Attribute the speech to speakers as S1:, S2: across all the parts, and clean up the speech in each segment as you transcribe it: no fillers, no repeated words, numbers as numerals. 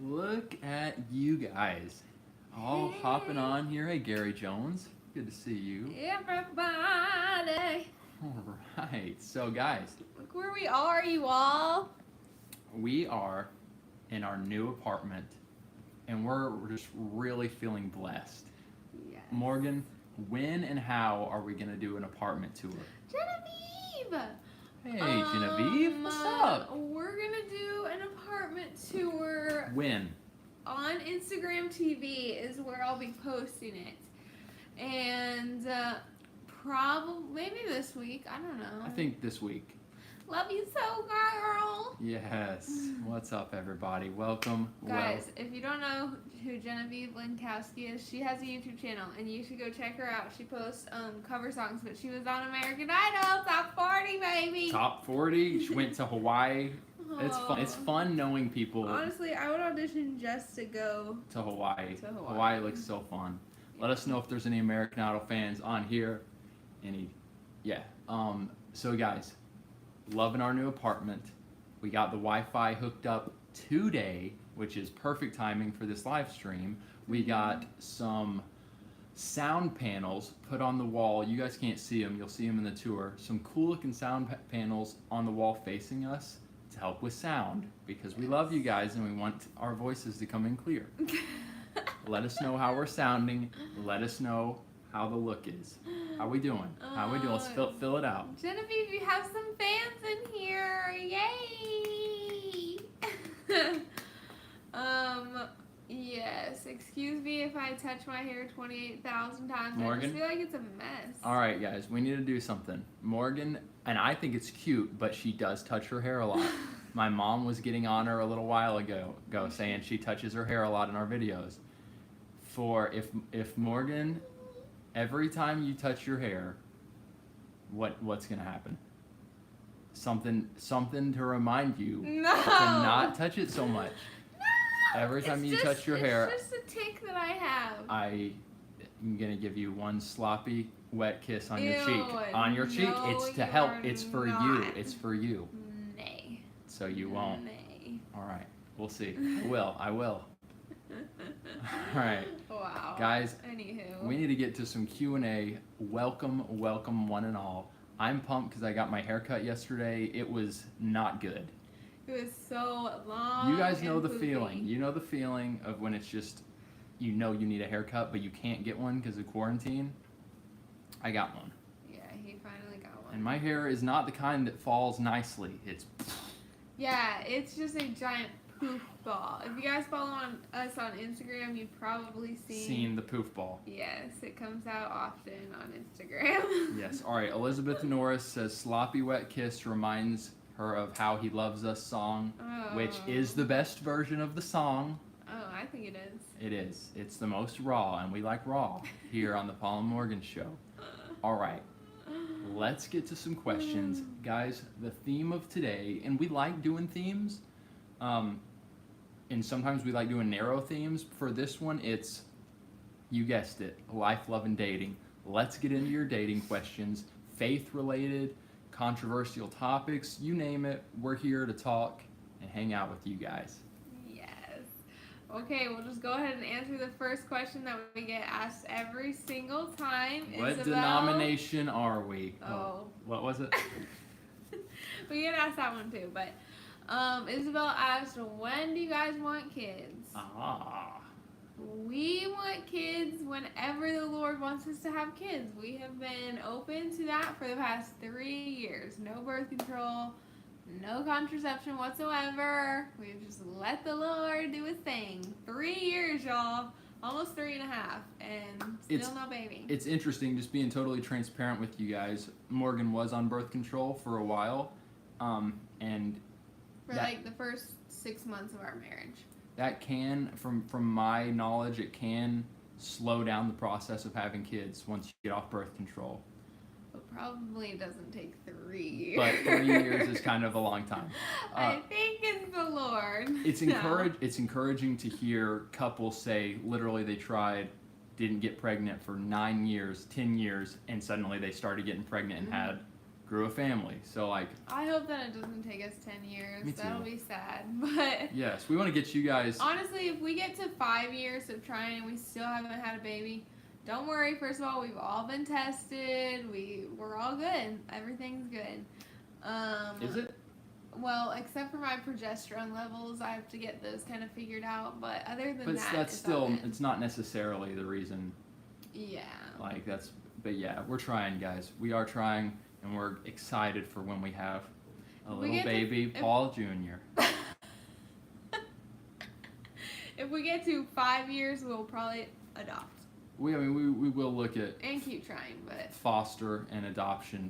S1: Look at you guys. All hopping on here. Hey, Gary Jones. Good to see you.
S2: Everybody.
S1: All right. So, guys,
S2: Look where we are, you all.
S1: we are in our new apartment, and we're just really feeling blessed.
S2: Yes.
S1: Morgan, when and how are we going to do an apartment tour?
S2: Genevieve.
S1: Hey, Genevieve. What's up?
S2: We're going to do an apartment tour
S1: When?
S2: on Instagram TV is where I'll be posting it. And probably, maybe this week. I don't know.
S1: I think this week.
S2: Love you so, girl.
S1: Yes. What's up, everybody? Welcome.
S2: Guys, if you don't know who Genevieve Linkowski is, she has a YouTube channel, and you should go check her out. She posts cover songs, but she was on American Idol, top 40, baby.
S1: Top 40. She went to Hawaii. It's fun. It's
S2: Aw.
S1: fun knowing people
S2: Honestly, I would audition just to go
S1: to Hawaii.
S2: to Hawaii.
S1: Hawaii looks so fun. Let us know if there's any American Idol fans on here. So guys, loving our new apartment. We got the Wi-Fi hooked up today, which is perfect timing for this live stream. We got some sound panels put on the wall. You guys can't see them. You'll see them in the tour. Some cool looking sound panels on the wall facing us to help with sound, because we love you guys and we want our voices to come in clear. Let us know how we're sounding. Let us know how the look is. How we doing? How we doing? Let's fill it out.
S2: Genevieve, you have some fans in here. Yay! Yes. Excuse me if I touch my hair 28,000 times.
S1: Morgan?
S2: I just feel like it's a mess.
S1: All right, guys, we need to do something. Morgan, and I think it's cute, but she does touch her hair a lot. My mom was getting on her a little while ago saying she touches her hair a lot in our videos. For if Morgan, every time you touch your hair, what's gonna happen? Something to remind you
S2: No.
S1: to not touch it so much.
S2: No.
S1: Every time
S2: It's
S1: you touch your hair,
S2: It's just a tick that I have.
S1: I'm gonna give you one sloppy, wet kiss on your
S2: Ew,
S1: cheek. On your cheek.
S2: no,
S1: It's to
S2: you
S1: help.
S2: are
S1: It's for you.
S2: not.
S1: It's for you.
S2: Nay.
S1: So you won't.
S2: Nay.
S1: All right. We'll see. I will. All right.
S2: Wow.
S1: Guys,
S2: Anywho.
S1: we need to get to some Q&A. Welcome one and all. I'm pumped because I got my haircut yesterday. It was not good.
S2: It was so long.
S1: You guys know
S2: and
S1: the
S2: poopy.
S1: feeling. You know the feeling of when it's just, you need a haircut, but you can't get one because of quarantine. I got one.
S2: Yeah, he finally got one.
S1: And my hair is not the kind that falls nicely. It's
S2: Yeah, it's just a giant poof ball. If you guys follow us on Instagram, you've probably
S1: seen the poof ball.
S2: Yes, it comes out often on Instagram.
S1: Yes. All right. Elizabeth Norris says sloppy wet kiss reminds her of How He Loves Us song, which is the best version of the song.
S2: Oh, I think it is.
S1: It is. It's the most raw, and we like raw here on the Paulandmorganshow. All right. Let's get to some questions. Guys, the theme of today, and we like doing themes, and sometimes we like doing narrow themes. For this one, it's, you guessed it, life, love, and dating. Let's get into your dating questions, faith-related, controversial topics, you name it. We're here to talk and hang out with you guys.
S2: Yes. Okay, we'll just go ahead and answer the first question that we get asked every single time.
S1: What
S2: Isabel,
S1: denomination are we?
S2: Oh.
S1: What was it?
S2: We get asked that one too, but Isabel asked, when do you guys want kids? We want kids whenever the Lord wants us to have kids. We have been open to that for the past 3 years. No birth control, no contraception whatsoever. We've just let the Lord do his thing. 3 years, y'all. Almost 3.5, and still no baby.
S1: It's interesting, just being totally transparent with you guys. Morgan was on birth control for a while, and
S2: For like the first 6 months of our marriage.
S1: that can, from my knowledge, it can slow down the process of having kids once you get off birth control.
S2: But probably doesn't take 3 years.
S1: But 3 years is kind of a long time.
S2: I think it's the Lord.
S1: It's encouraging to hear couples say literally they tried, didn't get pregnant for 9 years, 10 years, and suddenly they started getting pregnant and had grew a family. So like,
S2: I hope that it doesn't take us 10 years.
S1: Me too.
S2: That'll be sad. But
S1: yes, we want to get you guys.
S2: honestly, if we get to 5 years of trying and we still haven't had a baby, don't worry. First of all, we've all been tested. We're all good. Everything's good.
S1: Is it?
S2: Well, except for my progesterone levels, I have to get those kind of figured out. But other than
S1: But
S2: that,
S1: that's
S2: it's all
S1: still,
S2: good.
S1: it's not necessarily the reason.
S2: Yeah.
S1: Like that's, but yeah, we're trying, guys. We are trying, and we're excited for when we have a
S2: We
S1: little
S2: get to-
S1: baby, Paul Jr.
S2: If we get to 5 years, we'll probably adopt
S1: I mean, we will look at
S2: and keep trying. But
S1: foster and adoption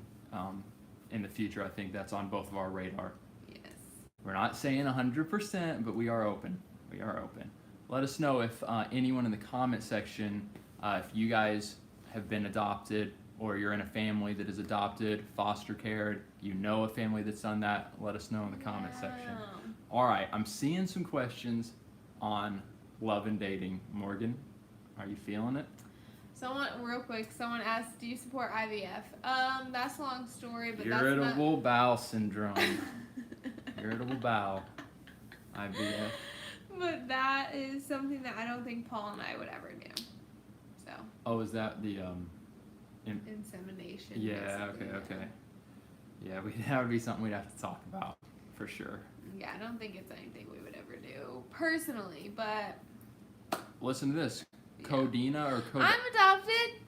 S1: in the future. I think that's on both of our radar.
S2: yes.
S1: We're not saying 100%, but we are open. We are open. Let us know if anyone in the comment section, if you guys have been adopted or you're in a family that is adopted, foster cared, you know a family that's done that, let us know in the comment section. All right, I'm seeing some questions on love and dating. Morgan, are you feeling it?
S2: Real quick, someone asked, do you support IVF? That's a long story, but
S1: Irritable bowel syndrome. Irritable bowel. IVF.
S2: But that is something that I don't think Paul and I would ever do. So.
S1: Oh, is that the
S2: Insemination.
S1: Yeah.
S2: basically,
S1: Okay. Yeah, that would be something we'd have to talk about for sure.
S2: Yeah, I don't think it's anything we would ever do personally, but.
S1: Listen to this.
S2: Yeah.
S1: Codina or
S2: I'm adopted.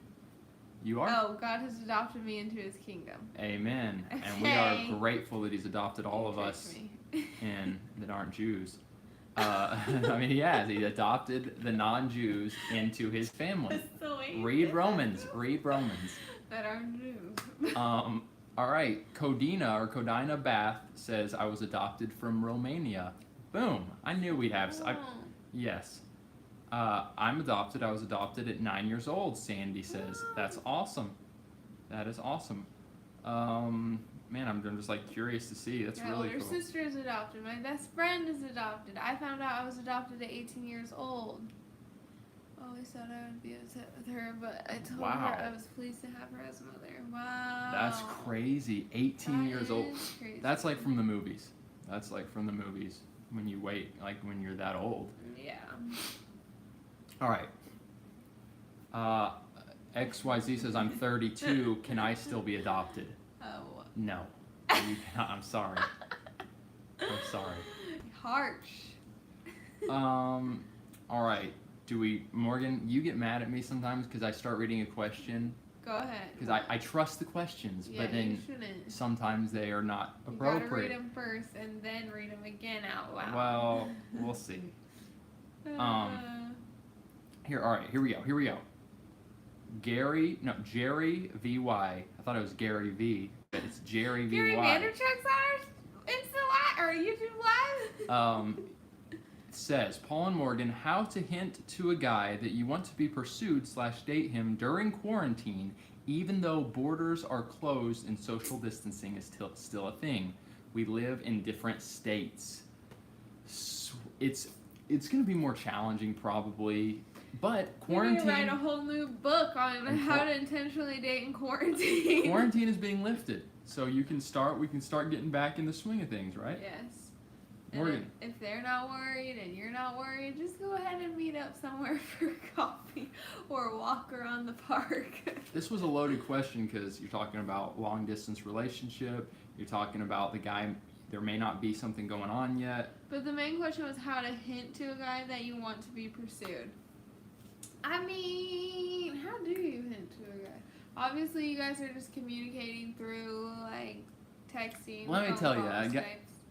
S1: You are?
S2: Oh, God has adopted me into his kingdom.
S1: Amen. And we
S2: Okay.
S1: are grateful that he's adopted all
S2: You
S1: of
S2: tricked
S1: us
S2: me.
S1: in that aren't Jews. I mean, he has. He adopted the non-Jews into his family.
S2: That's the way you
S1: Read
S2: said
S1: Romans.
S2: that.
S1: Read Romans.
S2: That aren't Jews.
S1: All right. Codina or Codina Bath says, I was adopted from Romania. Boom. I knew we'd have. Yes. I'm adopted. I was adopted at 9 years old, Sandy says. That's awesome. That is awesome. Man, I'm just like curious to see. That's
S2: My
S1: really
S2: older
S1: cool.
S2: sister is adopted. My best friend is adopted. I found out I was adopted at 18 years old. I always thought I would be upset with her, but I told
S1: Wow.
S2: her I was pleased to have her as a mother. Wow.
S1: That's crazy. 18
S2: That
S1: years old.
S2: is crazy.
S1: That's like from the movies. That's like from the movies. When you wait, like when you're that old.
S2: Yeah.
S1: All right. XYZ says, I'm 32. Can I still be adopted?
S2: Oh.
S1: No. You cannot. I'm sorry. I'm sorry.
S2: Harsh.
S1: All right. Morgan, you get mad at me sometimes because I start reading a question.
S2: Go ahead.
S1: Because I trust the questions,
S2: Yeah,
S1: but
S2: you
S1: then
S2: shouldn't.
S1: sometimes they are not
S2: You gotta read
S1: appropriate.
S2: them first and then read them again out loud.
S1: Well, we'll see.
S2: Uh,
S1: Here, all right, here we go. Jerry VY. I thought it was Gary V, but it's Jerry VY.
S2: Gary Vanderchuck's ours? Insta Live or YouTube Live?
S1: Says, Paul and Morgan, how to hint to a guy that you want to be pursued / date him during quarantine, even though borders are closed and social distancing is still a thing. We live in different states. So it's going to be more challenging probably, but quarantine...
S2: You need to write a whole new book on how to intentionally date in quarantine.
S1: Quarantine is being lifted, so we can start getting back in the swing of things, right?
S2: Yes.
S1: Morgan.
S2: And if they're not worried and you're not worried, just go ahead and meet up somewhere for coffee or walk around the park.
S1: This was a loaded question because you're talking about long distance relationship. You're talking about the guy, there may not be something going on yet.
S2: But the main question was how to hint to a guy that you want to be pursued. I mean, how do you hint to a guy? Obviously, you guys are just communicating through, like, texting.
S1: Let me
S2: phone
S1: tell you,
S2: calls, Skypes.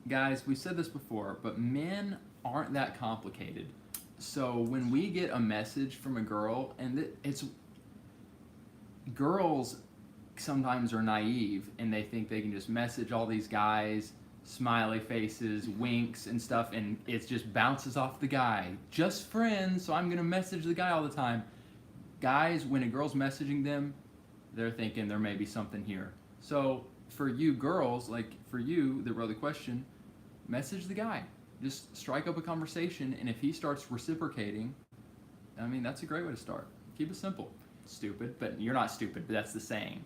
S1: Guys, we said this before, but men aren't that complicated. So when we get a message from a girl, and girls sometimes are naive and they think they can just message all these guys, smiley faces, winks and stuff, and it just bounces off the guy. Just friends, so I'm gonna message the guy all the time. Guys, when a girl's messaging them, they're thinking there may be something here. So for you girls, like for you that wrote the question, message the guy. Just strike up a conversation, and if he starts reciprocating, I mean, that's a great way to start. Keep it simple. Stupid, but you're not stupid, but that's the saying.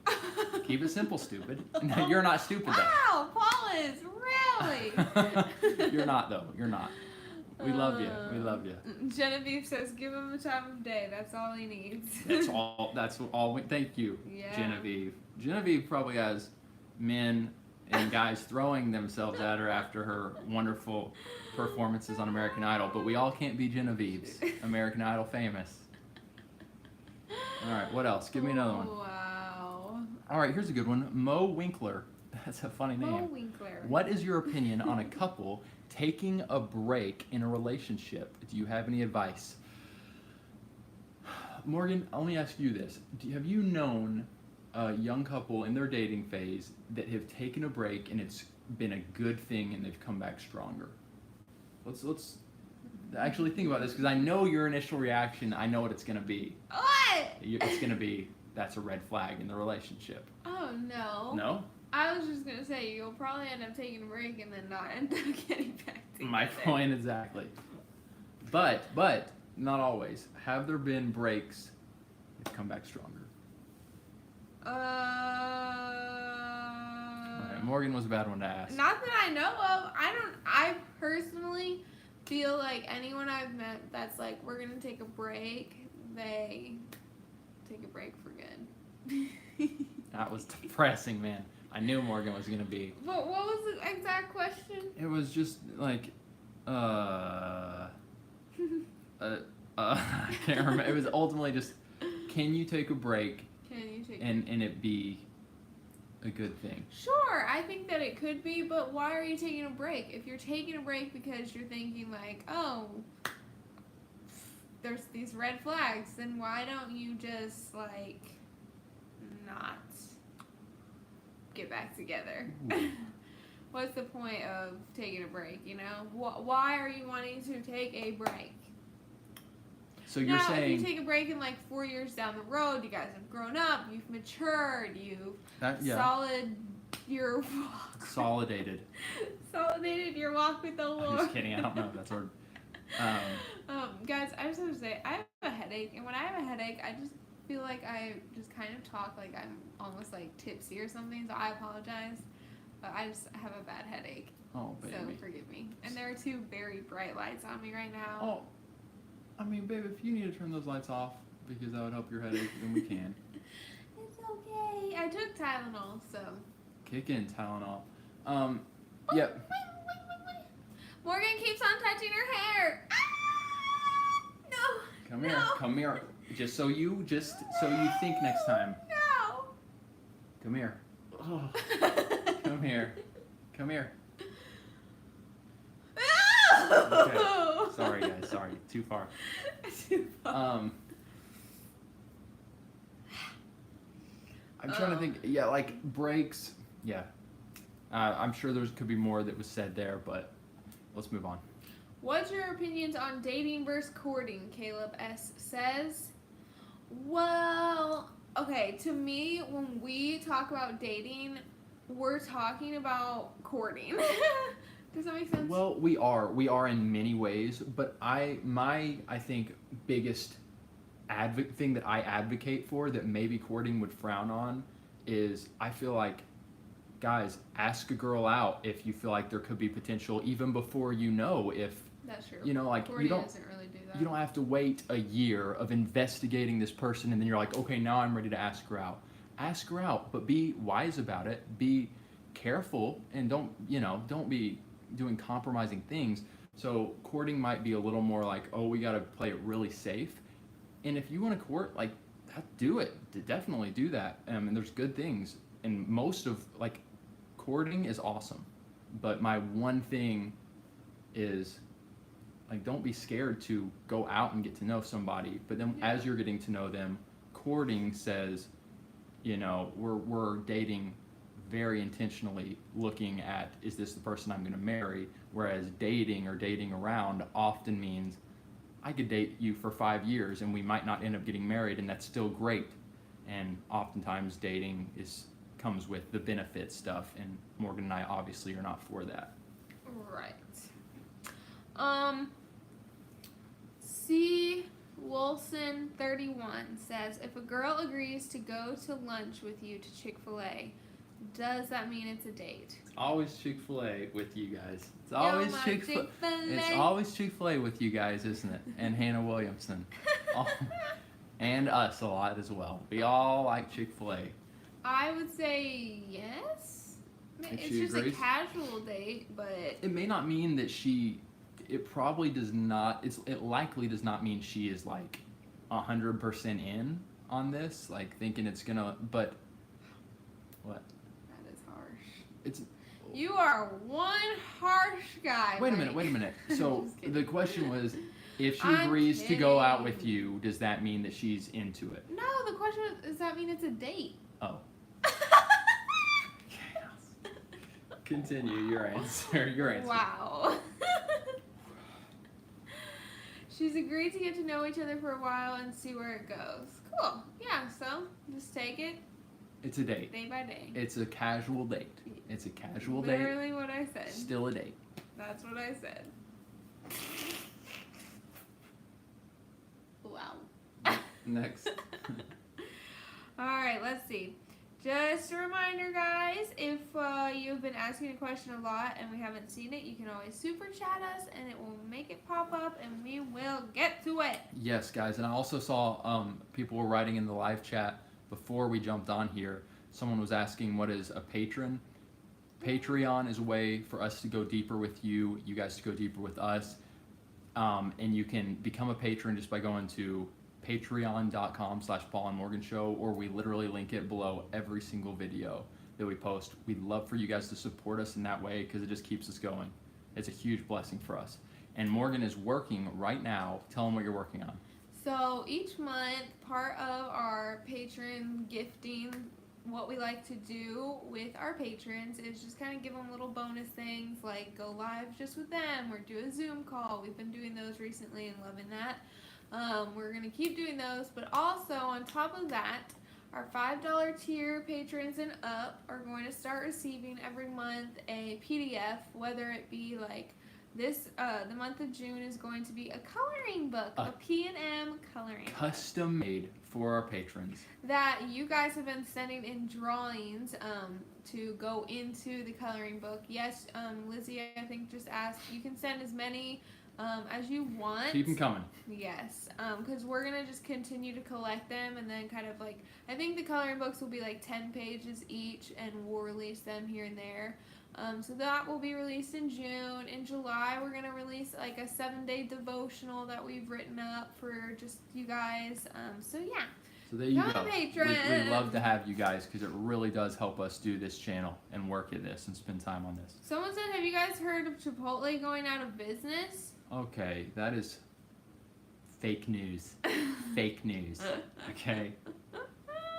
S1: Keep it simple, stupid. No, you're not stupid though.
S2: Wow, Paula's really.
S1: You're not though. You're not. We love you. We love you.
S2: Genevieve says, "Give him the time of day. That's all he needs."
S1: That's all. That's all. Thank you,
S2: Yeah.
S1: Genevieve. Genevieve probably has men and guys throwing themselves at her after her wonderful performances on American Idol, but we all can't be Genevieve's American Idol famous. All right, what else? Give me another one.
S2: Wow.
S1: All right, here's a good one. Mo Winkler. That's a funny name.
S2: Mo Winkler.
S1: What is your opinion on a couple taking a break in a relationship? Do you have any advice? Morgan, let me ask you this. Have you known a young couple in their dating phase that have taken a break and it's been a good thing and they've come back stronger? Let's actually think about this, because I know your initial reaction, I know what it's going to be.
S2: What?
S1: It's going to be, that's a red flag in the relationship.
S2: Oh no.
S1: No?
S2: I was just gonna say you'll probably end up taking a break and then not end up getting back together.
S1: My point exactly. But not always. Have there been breaks that come back stronger? Okay, Morgan was a bad one to ask.
S2: Not that I know of. I personally feel like anyone I've met that's like, we're gonna take a break, they take a break for good.
S1: That was depressing, man. I knew Morgan was gonna be.
S2: But what was the exact question?
S1: It was just like, I can't remember. It was ultimately just, can you take a break
S2: Can you take
S1: and it be a good thing?
S2: Sure, I think that it could be, but why are you taking a break? If you're taking a break because you're thinking like, oh, there's these red flags, then why don't you just like not get back together? What's the point of taking a break, you know? Why are you wanting to take a break?
S1: So you're
S2: now,
S1: saying
S2: if you take a break in like 4 years down the road, you guys have grown up, you've matured, you've your walk.
S1: Solidated
S2: Solidated your walk with the Lord.
S1: I'm just kidding. I don't know if that's a word.
S2: Guys, I just have to say, I have a headache, and when I have a headache, I just feel like I just kind of talk like I'm almost like tipsy or something, so I apologize, but I just have a bad headache.
S1: Oh, baby.
S2: So forgive me. And there are two very bright lights on me right now.
S1: Oh, I mean, babe, if you need to turn those lights off because that would help your headache, then we can.
S2: It's okay. I took Tylenol, so.
S1: Kick in Tylenol.
S2: Yep. Wait. Morgan keeps on touching her hair. Ah! No.
S1: Come here. Just so you think next time.
S2: No.
S1: Come here. Oh, come here. Okay. Sorry, guys. Sorry. Too far. I'm trying to think. Yeah, like breaks. Yeah. I'm sure there could be more that was said there, but let's move on.
S2: What's your opinions on dating versus courting? Caleb S. says. Well, okay, to me, when we talk about dating, we're talking about courting. Does that make sense?
S1: Well, we are in many ways, but I think biggest thing that I advocate for that maybe courting would frown on is, I feel like, guys, ask a girl out if you feel like there could be potential even before you know if.
S2: That's true.
S1: You know, like
S2: courting doesn't really do that.
S1: You don't have to wait a year of investigating this person and then you're like, okay, now I'm ready to ask her out. Ask her out, but be wise about it. Be careful and don't be doing compromising things. So courting might be a little more like, oh, we got to play it really safe. And if you want to court, like, do it. Definitely do that. And there's good things. And most of, like, courting is awesome. But my one thing is, like, don't be scared to go out and get to know somebody. But then as you're getting to know them, courting says, we're dating very intentionally, looking at, is this the person I'm going to marry? Whereas dating or dating around often means I could date you for 5 years and we might not end up getting married, and that's still great. And oftentimes dating comes with the benefit stuff, and Morgan and I obviously are not for that.
S2: Right. C. Wilson31 says, if a girl agrees to go to lunch with you to Chick-fil-A, does that mean it's a date?
S1: It's always Chick-fil-A with you guys. It's always Chick-fil-A.
S2: Chick-fil-A.
S1: It's always Chick-fil-A with you guys, isn't it? And Hannah Williamson. And us a lot as well. We all like Chick-fil-A.
S2: I would say yes.
S1: If
S2: It's
S1: she
S2: just
S1: agrees.
S2: a casual date, but
S1: It may not mean that she. It probably does not. It likely does not mean she is like 100% in on this, like thinking it's gonna. But what?
S2: that is harsh.
S1: It's.
S2: You are one harsh guy.
S1: Wait a
S2: Mike.
S1: minute. So
S2: Just kidding.
S1: the question was, if she
S2: I'm
S1: agrees to go out with
S2: kidding.
S1: you, does that mean that she's into it?
S2: No, the question is, does that mean it's a date?
S1: Oh. Continue your answer. Your answer.
S2: Wow. She's agreed to get to know each other for a while and see where it goes. Cool. Yeah, so just take it
S1: It's a date.
S2: day by day.
S1: It's a casual date. It's a casual date.
S2: Literally what I said.
S1: Still a date.
S2: That's what I said. Wow.
S1: Next.
S2: Alright, let's see. Just a reminder, guys, if you've been asking a question a lot and we haven't seen it, you can always super chat us and it will make it pop up and we will get to it.
S1: Yes, guys, and I also saw people were writing in the live chat before we jumped on here. Someone was asking, what is a patron? Patreon is a way for us to go deeper with you guys to go deeper with us, and you can become a patron just by going to patreon.com/Paulandmorganshow, or we literally link it below every single video that we post. We'd love for you guys to support us in that way because it just keeps us going. It's a huge blessing for us. And Morgan is working right now. Tell them what you're working on.
S2: So each month, part of our patron gifting, what we like to do with our patrons is just kind of give them little bonus things like go live just with them or do a Zoom call. We've been doing those recently and loving that. We're going to keep doing those, but also on top of that, our $5 tier patrons and up are going to start receiving every month a PDF, whether it be like this, the month of June is going to be a coloring book, a P&M coloring book.
S1: Custom made for our patrons.
S2: That you guys have been sending in drawings to go into the coloring book. Yes, Lizzie, I think just asked, you can send as many as you want.
S1: Keep them coming.
S2: Yes, because we're going to just continue to collect them and then kind of like, I think the coloring books will be like 10 pages each and we'll release them here and there. So that will be released in June. In July, we're going to release like a 7-day devotional that we've written up for just you guys. So yeah.
S1: So there you
S2: Come
S1: go.
S2: patron.
S1: We love to have you guys because it really does help us do this channel and work at this and spend time on this.
S2: Someone said, have you guys heard of Chipotle going out of business?
S1: Okay, that is fake news. Fake news. Okay.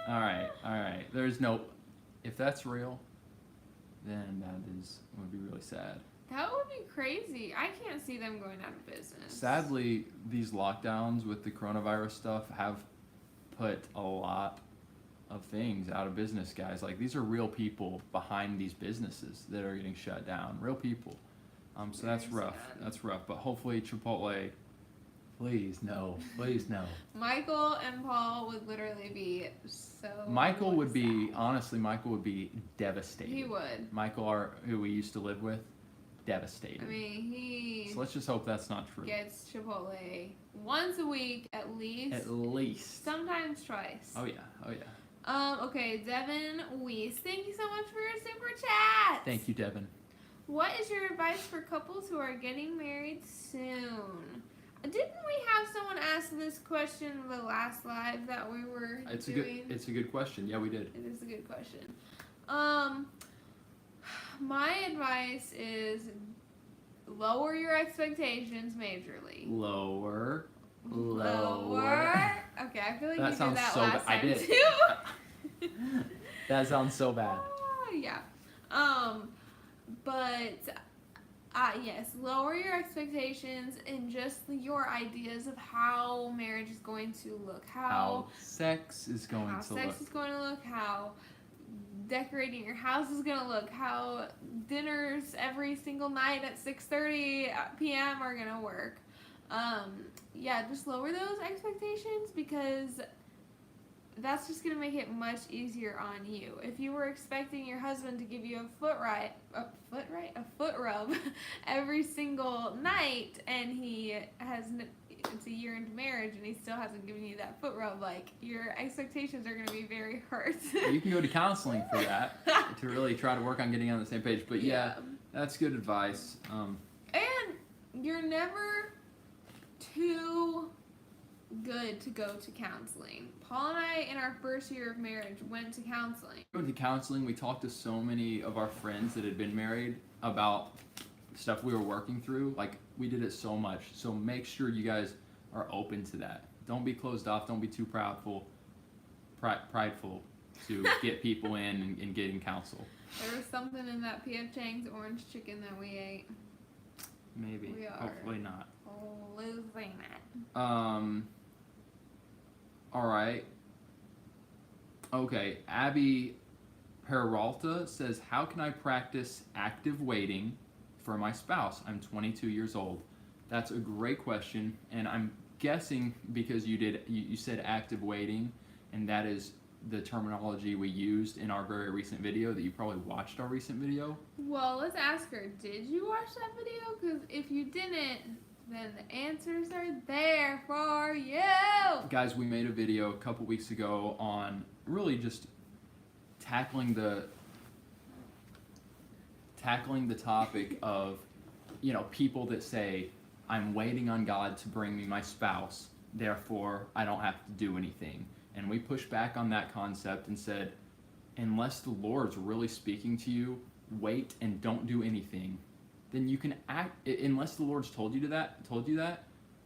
S1: All right. There's no. If that's real, then would be really sad.
S2: That would be crazy. I can't see them going out of business.
S1: Sadly, these lockdowns with the coronavirus stuff have put a lot of things out of business, guys. Like, these are real people behind these businesses that are getting shut down. Real people. So that's
S2: Very
S1: rough.
S2: sad.
S1: That's rough. But hopefully Chipotle, please no. Please no.
S2: Michael and Paul would literally be so
S1: Michael would be,
S2: sad.
S1: honestly, Michael would be devastated.
S2: He would.
S1: Michael, who we used to live with, devastated.
S2: I mean, he
S1: So let's just hope that's not true.
S2: gets Chipotle once a week at least.
S1: At least.
S2: Sometimes twice.
S1: Oh yeah.
S2: Okay, Devin Weiss, thank you so much for your super chat.
S1: Thank you, Devin.
S2: What is your advice for couples who are getting married soon? Didn't we have someone ask this question in the last live that we were doing?
S1: It's a good question. Yeah, we did.
S2: It is a good question. My advice is lower your expectations majorly.
S1: Lower.
S2: Okay, I feel like
S1: That
S2: you
S1: sounds
S2: did that
S1: so
S2: last
S1: I
S2: time
S1: did.
S2: too.
S1: That sounds so bad.
S2: Yeah. But yes, lower your expectations and just your ideas of how marriage is going to look,
S1: How sex is going
S2: how
S1: to
S2: sex
S1: look.
S2: is going to look, how decorating your house is going to look, how dinners every single night at 6:30 p.m. are going to work. Yeah, just lower those expectations, because that's just gonna make it much easier on you. If you were expecting your husband to give you a foot rub every single night, and it's a year into marriage and he still hasn't given you that foot rub, like, your expectations are gonna be very hurt.
S1: You can go to counseling for that to really try to work on getting on the same page. But yeah, that's good advice.
S2: And you're never too good to go to counseling. Paul and I, in our first year of marriage, went to counseling.
S1: We went to counseling. We talked to so many of our friends that had been married about stuff we were working through. Like, we did it so much. So make sure you guys are open to that. Don't be closed off. Don't be too prideful to get people in and get in counsel.
S2: There was something in that P.F. Chang's orange chicken that we ate.
S1: Maybe.
S2: We are
S1: Hopefully not.
S2: Losing it.
S1: All right. Okay. Abby Peralta says, how can I practice active waiting for my spouse? I'm 22 years old. That's a great question, and I'm guessing because you said active waiting, and that is the terminology we used in our very recent video, that you probably watched our recent video.
S2: Well, let's ask her, did you watch that video? Because if you didn't, then the answers are there for you.
S1: Guys, we made a video a couple weeks ago on really just tackling the topic of, people that say, I'm waiting on God to bring me my spouse, therefore I don't have to do anything. And we pushed back on that concept and said, unless the Lord's really speaking to you, wait and don't do anything. Then you can act. Unless the Lord's told you that,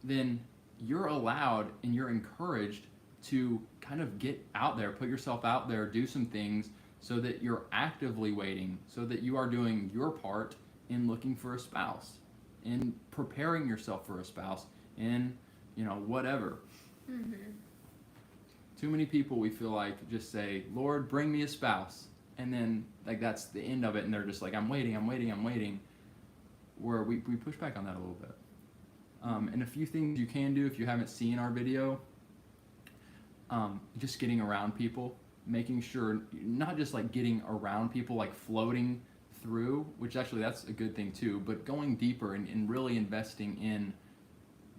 S1: then you're allowed and you're encouraged to kind of get out there, put yourself out there, do some things so that you're actively waiting, so that you are doing your part in looking for a spouse, in preparing yourself for a spouse, in, whatever. Mm-hmm. Too many people, we feel like, just say, Lord, bring me a spouse. And then, that's the end of it, and they're just like, I'm waiting. Where we push back on that a little bit. And a few things you can do if you haven't seen our video, just getting around people, making sure, not just getting around people, floating through, which actually that's a good thing too, but going deeper and really investing in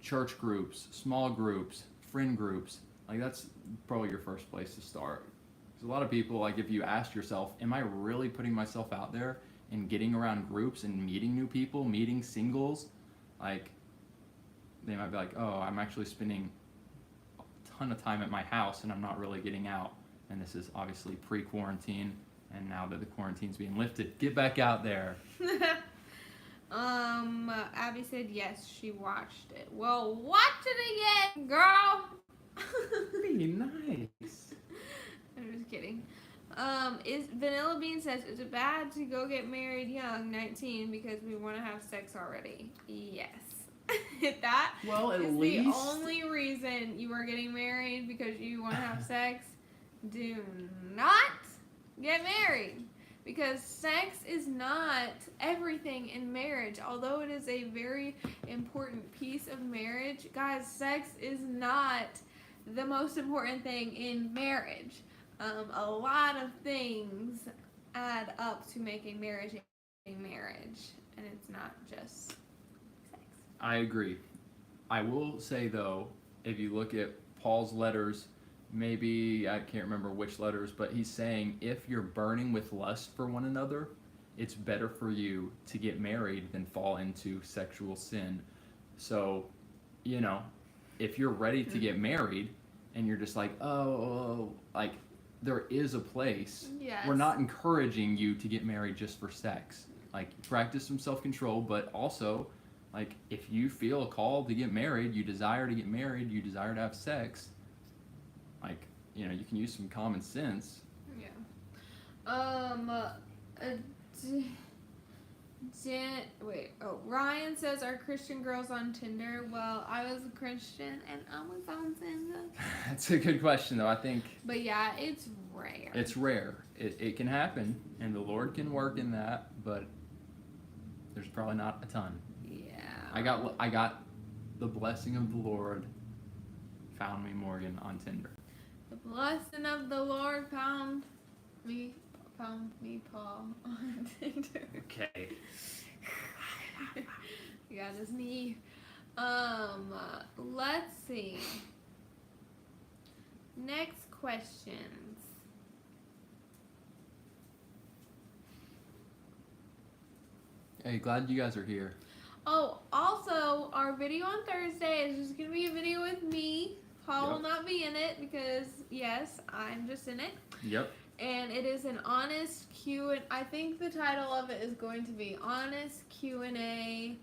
S1: church groups, small groups, friend groups. That's probably your first place to start. Because a lot of people, if you ask yourself, am I really putting myself out there and getting around groups and meeting new people, meeting singles? They might be like, oh, I'm actually spending a ton of time at my house and I'm not really getting out. And this is obviously pre-quarantine, and now that the quarantine's being lifted, get back out there.
S2: Abby said yes, she watched it. Well, watch it again, girl.
S1: Pretty nice.
S2: I'm just kidding. Vanilla Bean says, is it bad to go get married young, 19, because we want to have sex already? Yes. That is the only reason you are getting married, because you want to have sex. Do not get married, because sex is not everything in marriage. Although it is a very important piece of marriage, guys, sex is not the most important thing in marriage. A lot of things add up to making marriage a marriage, and it's not just sex.
S1: I agree. I will say, though, if you look at Paul's letters, maybe, I can't remember which letters, but he's saying if you're burning with lust for one another, it's better for you to get married than fall into sexual sin. So, if you're ready to get married and you're just there is a place.
S2: Yes.
S1: We're not encouraging you to get married just for sex. Practice some self-control, but also, if you feel a call to get married, you desire to get married, you desire to have sex, you can use some common sense.
S2: Yeah. Ryan says, are Christian girls on Tinder? Well, I was a Christian and I was on Tinder.
S1: That's a good question, though, I think.
S2: But yeah, it's rare.
S1: It's rare. It can happen, and the Lord can work in that, but there's probably not a ton.
S2: Yeah.
S1: I got The blessing of the Lord found me, Morgan, on Tinder.
S2: The blessing of the Lord found me, Paul, on Tinder.
S1: Okay.
S2: He got his knee. Let's see. Next questions.
S1: Hey, glad you guys are here.
S2: Oh, also, our video on Thursday is just going to be a video with me. Paul will
S1: Yep.
S2: not be in it because, yes, I'm just in it.
S1: Yep.
S2: And it is an honest Q&A. I think the title of it is going to be Honest Q&A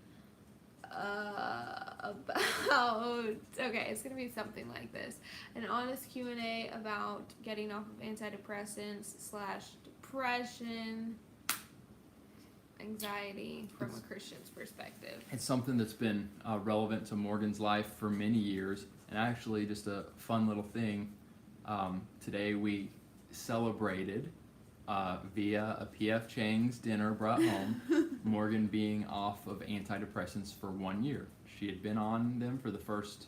S2: about, okay, it's going to be something like this. An honest Q&A about getting off of antidepressants / depression, anxiety from a Christian's perspective.
S1: It's something that's been relevant to Morgan's life for many years. And actually, just a fun little thing, today we celebrated via a P.F. Chang's dinner brought home, Morgan being off of antidepressants for 1 year. She had been on them for the first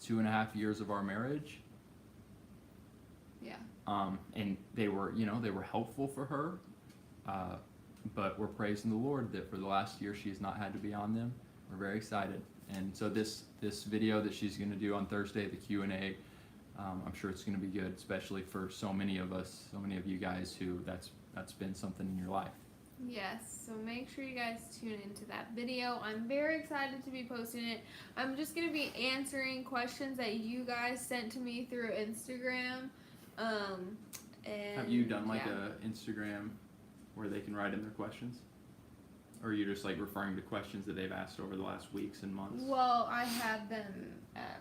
S1: 2.5 years of our marriage.
S2: Yeah.
S1: And they were helpful for her. But we're praising the Lord that for the last year she's not had to be on them. We're very excited. And so this video that she's going to do on Thursday, the Q&A, I'm sure it's going to be good, especially for so many of us, so many of you guys who that's been something in your life.
S2: Yes, so make sure you guys tune into that video. I'm very excited to be posting it. I'm just going to be answering questions that you guys sent to me through Instagram. And
S1: Have you done like
S2: yeah.
S1: a Instagram where they can write in their questions? Or are you just like referring to questions that they've asked over the last weeks and months?
S2: Well, I had them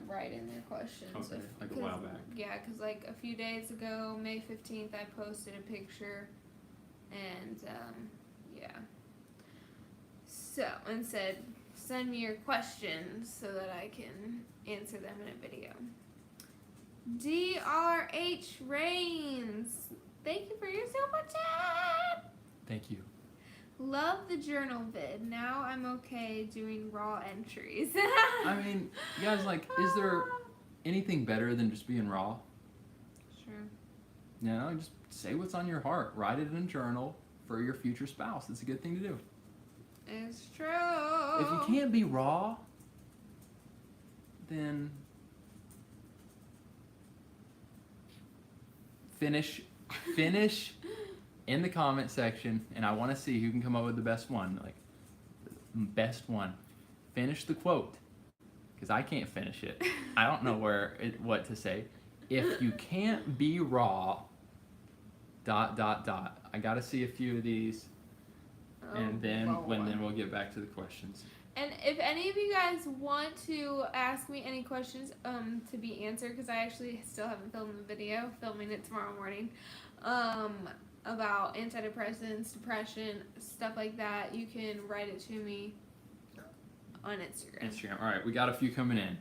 S2: write in their questions.
S1: Okay, like a while back.
S2: Yeah, because like a few days ago, May 15th, I posted a picture and yeah. So, and said, send me your questions so that I can answer them in a video. DRH Reigns, thank you for your super chat.
S1: Thank you.
S2: Love the journal vid. Now I'm okay doing raw entries.
S1: I mean, you guys, like, is there anything better than just being raw?
S2: Sure.
S1: You know, just say what's on your heart. Write it in a journal for your future spouse. It's a good thing to do.
S2: It's true.
S1: If you can't be raw, then finish in the comment section, and I want to see who can come up with the best one. Like, best one. Finish the quote, because I can't finish it. I don't know what to say. If you can't be raw, ... I got to see a few of these, and then we'll get back to the questions.
S2: And if any of you guys want to ask me any questions to be answered, because I actually still haven't filmed the video, filming it tomorrow morning, about antidepressants, depression, stuff like that, you can write it to me on Instagram.
S1: All right, we got a few coming in.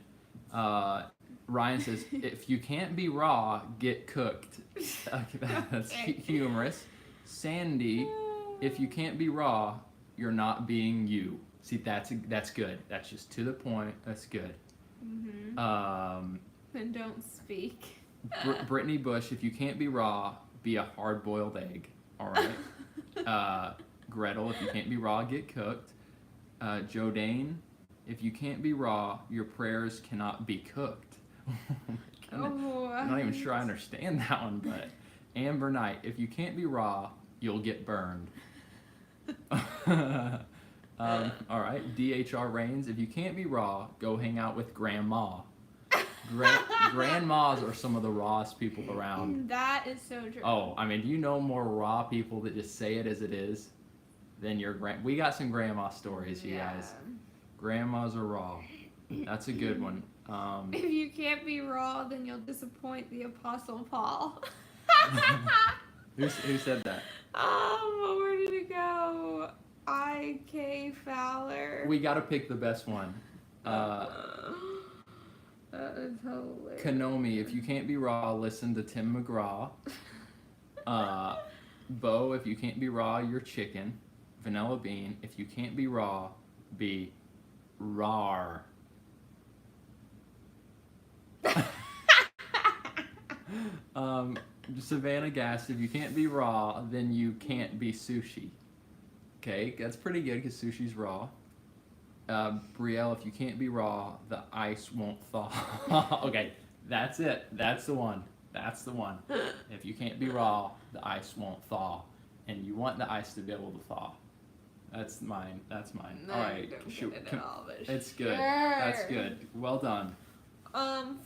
S1: Ryan says, if you can't be raw, get cooked. Okay, that's humorous. Sandy, if you can't be raw, you're not being you. See, that's good. That's just to the point. That's good.
S2: Mm-hmm. Then don't speak.
S1: Brittany Bush, if you can't be raw, be a hard-boiled egg. All right. Gretel, if you can't be raw, get cooked. Joe Dane, if you can't be raw, your prayers cannot be cooked. I'm not even sure I understand that one, but Amber Knight, if you can't be raw, you'll get burned. All right. DHR Reigns, if you can't be raw, go hang out with grandma. Grandmas are some of the rawest people around.
S2: That is so true.
S1: Oh, I mean, do you know more raw people that just say it as it is than your We got some grandma stories, you guys. Grandmas are raw. That's a good one.
S2: If you can't be raw, then you'll disappoint the Apostle Paul.
S1: Who said that?
S2: Where did it go? I.K. Fowler.
S1: We got to pick the best one.
S2: That is hilarious.
S1: Konomi, if you can't be raw, listen to Tim McGraw. Bo, if you can't be raw, you're chicken. Vanilla Bean, if you can't be raw, be rawr. Savannah Gass, if you can't be raw, then you can't be sushi. Okay, that's pretty good because sushi's raw. Brielle, if you can't be raw, the ice won't thaw. Okay, that's it. That's the one. That's the one. If you can't be raw, the ice won't thaw. And you want the ice to be able to thaw. That's mine. That's mine.
S2: No,
S1: all right.
S2: don't get it at all, but
S1: it's good.
S2: sure.
S1: That's good. Well done.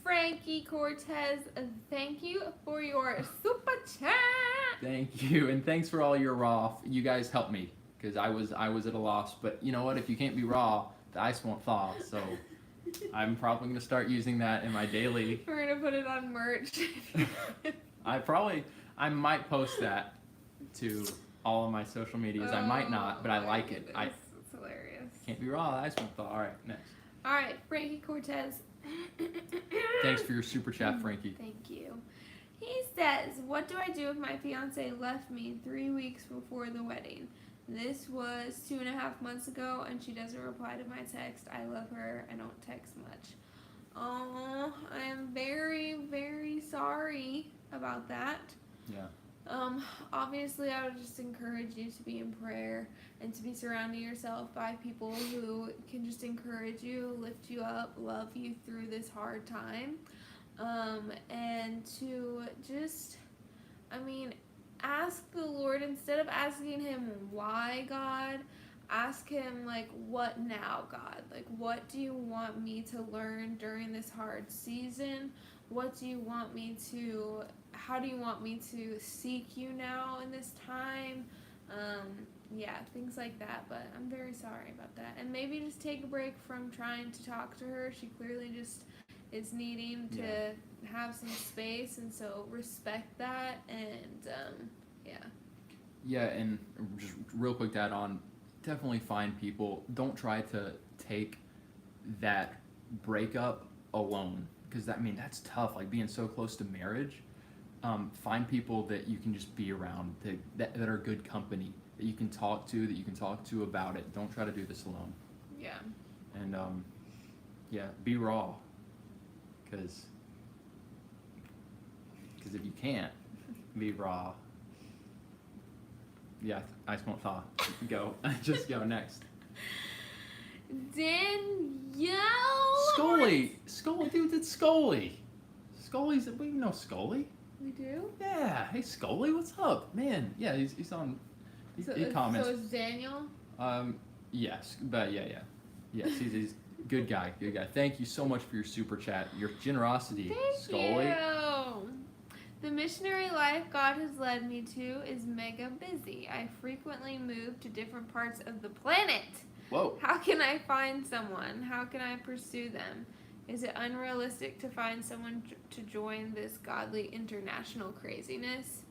S2: Frankie Cortez, thank you for your super chat.
S1: Thank you, and thanks for all your raw. You guys helped me because I was at a loss. But you know what? If you can't be raw, the ice won't thaw. So I'm probably gonna start using that in my daily.
S2: We're gonna put it on merch.
S1: I might post that to all of my social medias. I might not, but I like it.
S2: It's hilarious.
S1: Can't be raw. The ice won't thaw. All right, next.
S2: All right, Frankie Cortez.
S1: Thanks for your super chat, Frankie.
S2: Thank you. He says, "What do I do if my fiance left me 3 weeks before the wedding? This was 2.5 months ago, and she doesn't reply to my text. I love her. I don't text much. Oh, I am very, very sorry about that.
S1: Yeah.
S2: Obviously, I would just encourage you to be in prayer and to be surrounding yourself by people who can just encourage you, lift you up, love you through this hard time, and to just, ask the Lord, instead of asking him, why, God, ask him, like, what now, God? Like, what do you want me to learn during this hard season? What do you want me to, how do you want me to seek you now in this time? Things like that, but I'm very sorry about that. And maybe just take a break from trying to talk to her. She clearly just is needing to have some space, and so respect that, and,
S1: Yeah, and just real quick to add on, definitely find people. Don't try to take that breakup alone, because that's tough, like being so close to marriage. Find people that you can just be around, that are good company, that you can talk to about it. Don't try to do this alone.
S2: Yeah.
S1: And be raw, because if you can't be raw, ice won't thaw. Go. Just go next.
S2: Danielle.
S1: Scully, dude, it's Scully. We know Scully.
S2: We do?
S1: Yeah. Hey, Scully, what's up, man? Yeah, he's on. He comments.
S2: So it's Daniel.
S1: Yes, but yeah. Yes, he's good guy. Thank you so much for your super chat, your generosity,
S2: Thank
S1: Scully.
S2: you. The missionary life God has led me to is mega busy. I frequently move to different parts of the planet.
S1: Whoa.
S2: How can I find someone? How can I pursue them? Is it unrealistic to find someone to join this godly international craziness?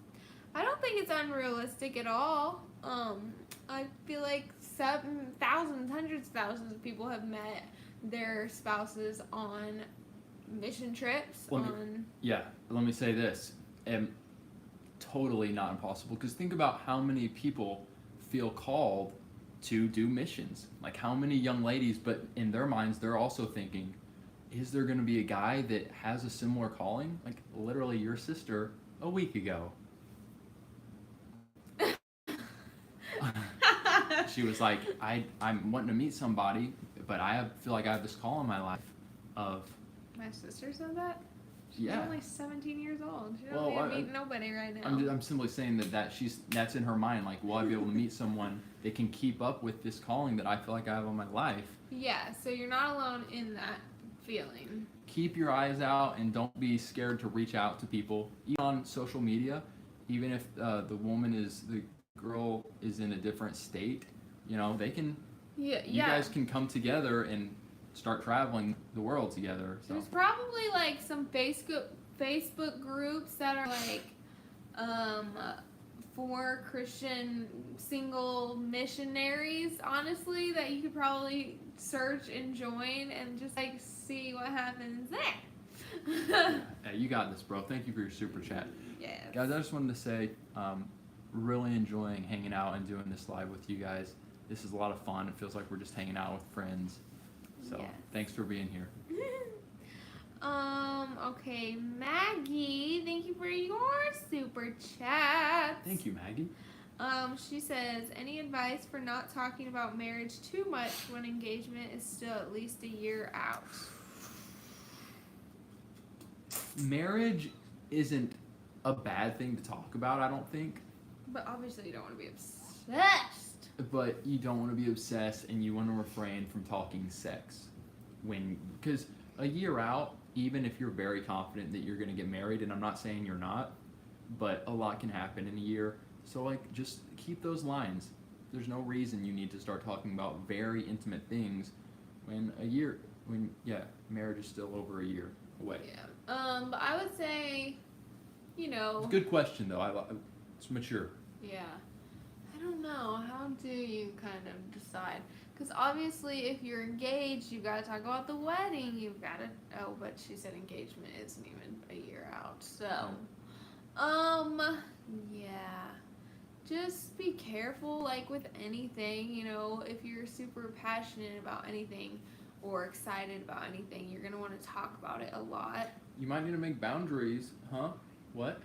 S2: I don't think it's unrealistic at all. I feel like hundreds of thousands of people have met their spouses on mission trips.
S1: Let me say this. Totally not impossible, because think about how many people feel called to do missions. Like how many young ladies, but in their minds they're also thinking, is there going to be a guy that has a similar calling? Like literally your sister a week ago. She was like, I'm wanting to meet somebody, but feel like I have this call in my life of...
S2: My sister said that? She's
S1: Yeah.
S2: only 17 years old. She doesn't meet nobody right now.
S1: I'm simply saying that's in her mind. Like, will I be able to meet someone that can keep up with this calling that I feel like I have on my life?
S2: Yeah, so you're not alone in that feeling.
S1: Keep your eyes out and don't be scared to reach out to people. Even on social media, even if the girl is in a different state, they can... You guys can come together and start traveling the world together. So.
S2: There's probably like some Facebook groups that are like for Christian single missionaries, honestly, that you could probably search and join and just like see what happens there.
S1: Hey, you got this, bro. Thank you for your super chat.
S2: Yes.
S1: Guys, I just wanted to say, really enjoying hanging out and doing this live with you guys. This is a lot of fun. It feels like we're just hanging out with friends. So,
S2: Yes.
S1: Thanks for being here.
S2: Okay, Maggie, thank you for your super chat.
S1: Thank you, Maggie.
S2: She says, any advice for not talking about marriage too much when engagement is still at least a year out?
S1: Marriage isn't a bad thing to talk about, I don't think.
S2: But obviously you don't want to be obsessed.
S1: But you don't want to be obsessed, and you want to refrain from talking sex. Because a year out, even if you're very confident that you're going to get married, and I'm not saying you're not, but a lot can happen in a year. So, like, just keep those lines. There's no reason you need to start talking about very intimate things when marriage is still over a year away.
S2: Yeah. But I would say,
S1: It's a good question, though. It's mature.
S2: Yeah. I don't know. How do you kind of decide? Because obviously, if you're engaged, you've got to talk about the wedding. You've got to. Oh, but she said engagement isn't even a year out. So, yeah. Just be careful, like with anything. If you're super passionate about anything or excited about anything, you're gonna want to talk about it a lot.
S1: You might need to make boundaries, huh? What?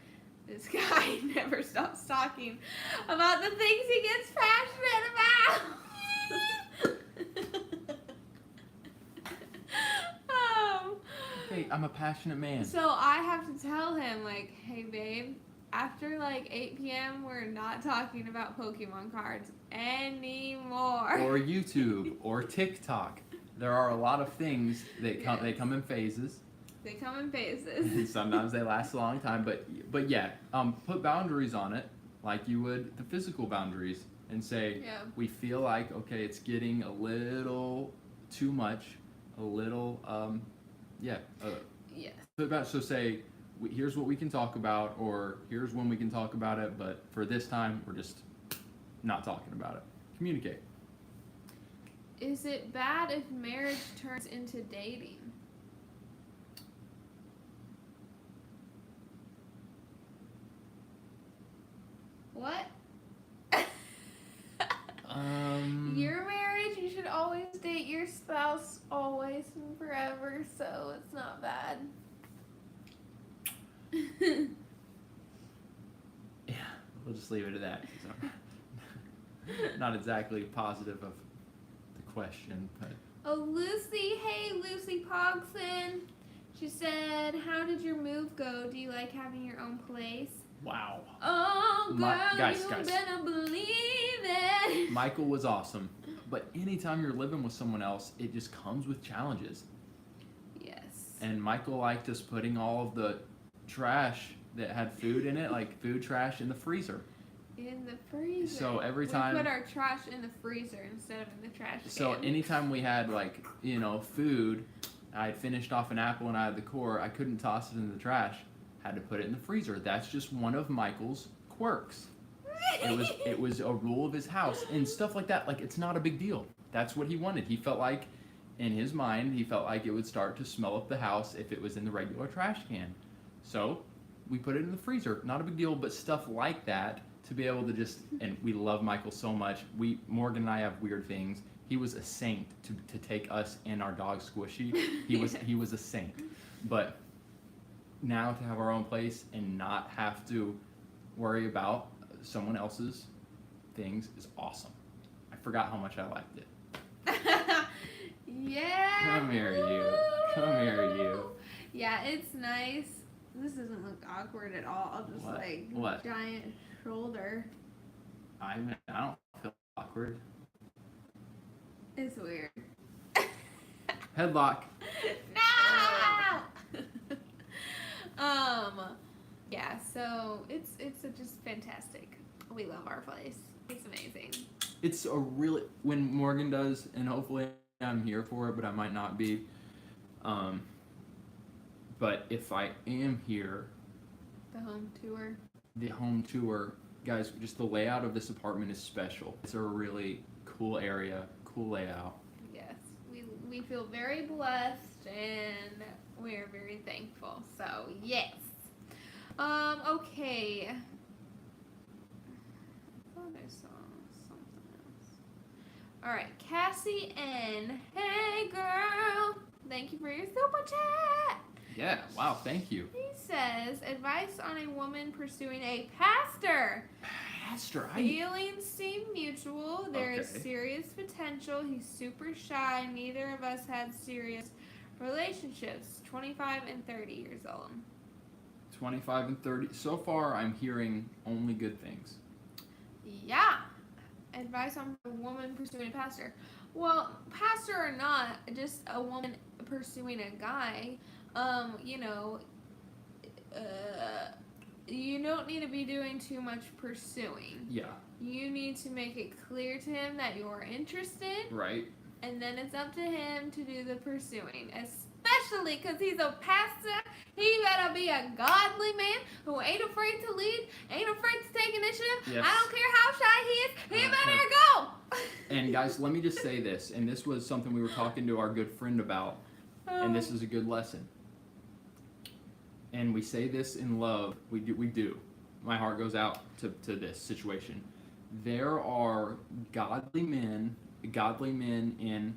S2: This guy never stops talking about the things he gets passionate about.
S1: Hey, I'm a passionate man.
S2: So I have to tell him, like, hey, babe, after like 8 p.m., we're not talking about Pokemon cards anymore.
S1: Or YouTube, or TikTok. There are a lot of things that they come in phases.
S2: They come in phases.
S1: Sometimes they last a long time, but yeah, put boundaries on it, like you would the physical boundaries, and say, we feel like, okay, it's getting a little too much, a little, yes. So say, here's what we can talk about, or here's when we can talk about it, but for this time, we're just not talking about it. Communicate.
S2: Is it bad if marriage turns into dating? What? Your marriage, you should always date your spouse always and forever, so it's not bad.
S1: Yeah, we'll just leave it at that. I'm not exactly positive of the question, but.
S2: Oh, Lucy. Hey, Lucy Pogson. She said, how did your move go? Do you like having your own place?
S1: Wow.
S2: Oh, girl,
S1: guys.
S2: better believe it.
S1: Michael was awesome. But anytime you're living with someone else, it just comes with challenges.
S2: Yes.
S1: And Michael liked us putting all of the trash that had food in it, like food trash, in the freezer.
S2: In the freezer.
S1: So every time
S2: we put our trash in the freezer instead of in the trash can.
S1: So anytime we had food, I had finished off an apple and I had the core, I couldn't toss it in the trash. Had to put it in the freezer. That's just one of Michael's quirks. It was a rule of his house and stuff like that. Like, it's not a big deal. That's what he wanted. He felt like, in his mind, it would start to smell up the house if it was in the regular trash can. So we put it in the freezer. Not a big deal, but stuff like that, to be able to just, and we love Michael so much. Morgan and I have weird things. He was a saint to take us and our dog Squishy. He was a saint. But now to have our own place and not have to worry about someone else's things is awesome. I forgot how much I liked it.
S2: Yeah.
S1: Come here, you.
S2: Yeah, it's nice. This doesn't look awkward at all. Just
S1: what?
S2: Giant shoulder.
S1: I don't feel awkward.
S2: It's weird.
S1: Headlock.
S2: No. Yeah. So it's just fantastic. We love our place. It's amazing.
S1: It's when Morgan does, and hopefully I'm here for it, but I might not be. But if I am here,
S2: the home tour,
S1: guys, just the layout of this apartment is special. It's a really cool area, cool layout.
S2: Yes, we feel very blessed and we're very thankful. So yes. Okay. I thought I saw something else. All right, Cassie N. Hey girl, thank you for your super chat.
S1: Yeah, wow, thank you.
S2: He says, advice on a woman pursuing a pastor.
S1: Pastor,
S2: Feelings seem mutual. There is
S1: Okay.
S2: serious potential. He's super shy. Neither of us had serious relationships. 25 and 30 years old.
S1: 25 and 30. So far, I'm hearing only good things.
S2: Yeah. Advice on a woman pursuing a pastor. Well, pastor or not, just a woman pursuing a guy, you know, you don't need to be doing too much pursuing.
S1: Yeah.
S2: You need to make it clear to him that you're interested.
S1: Right.
S2: And then it's up to him to do the pursuing. Especially because he's a pastor. He better be a godly man who ain't afraid to lead, ain't afraid to take initiative.
S1: Yes.
S2: I don't care how shy he is. He better go.
S1: And guys, let me just say this. And this was something we were talking to our good friend about. And this is a good lesson. And we say this in love. We do. My heart goes out to this situation. There are godly men in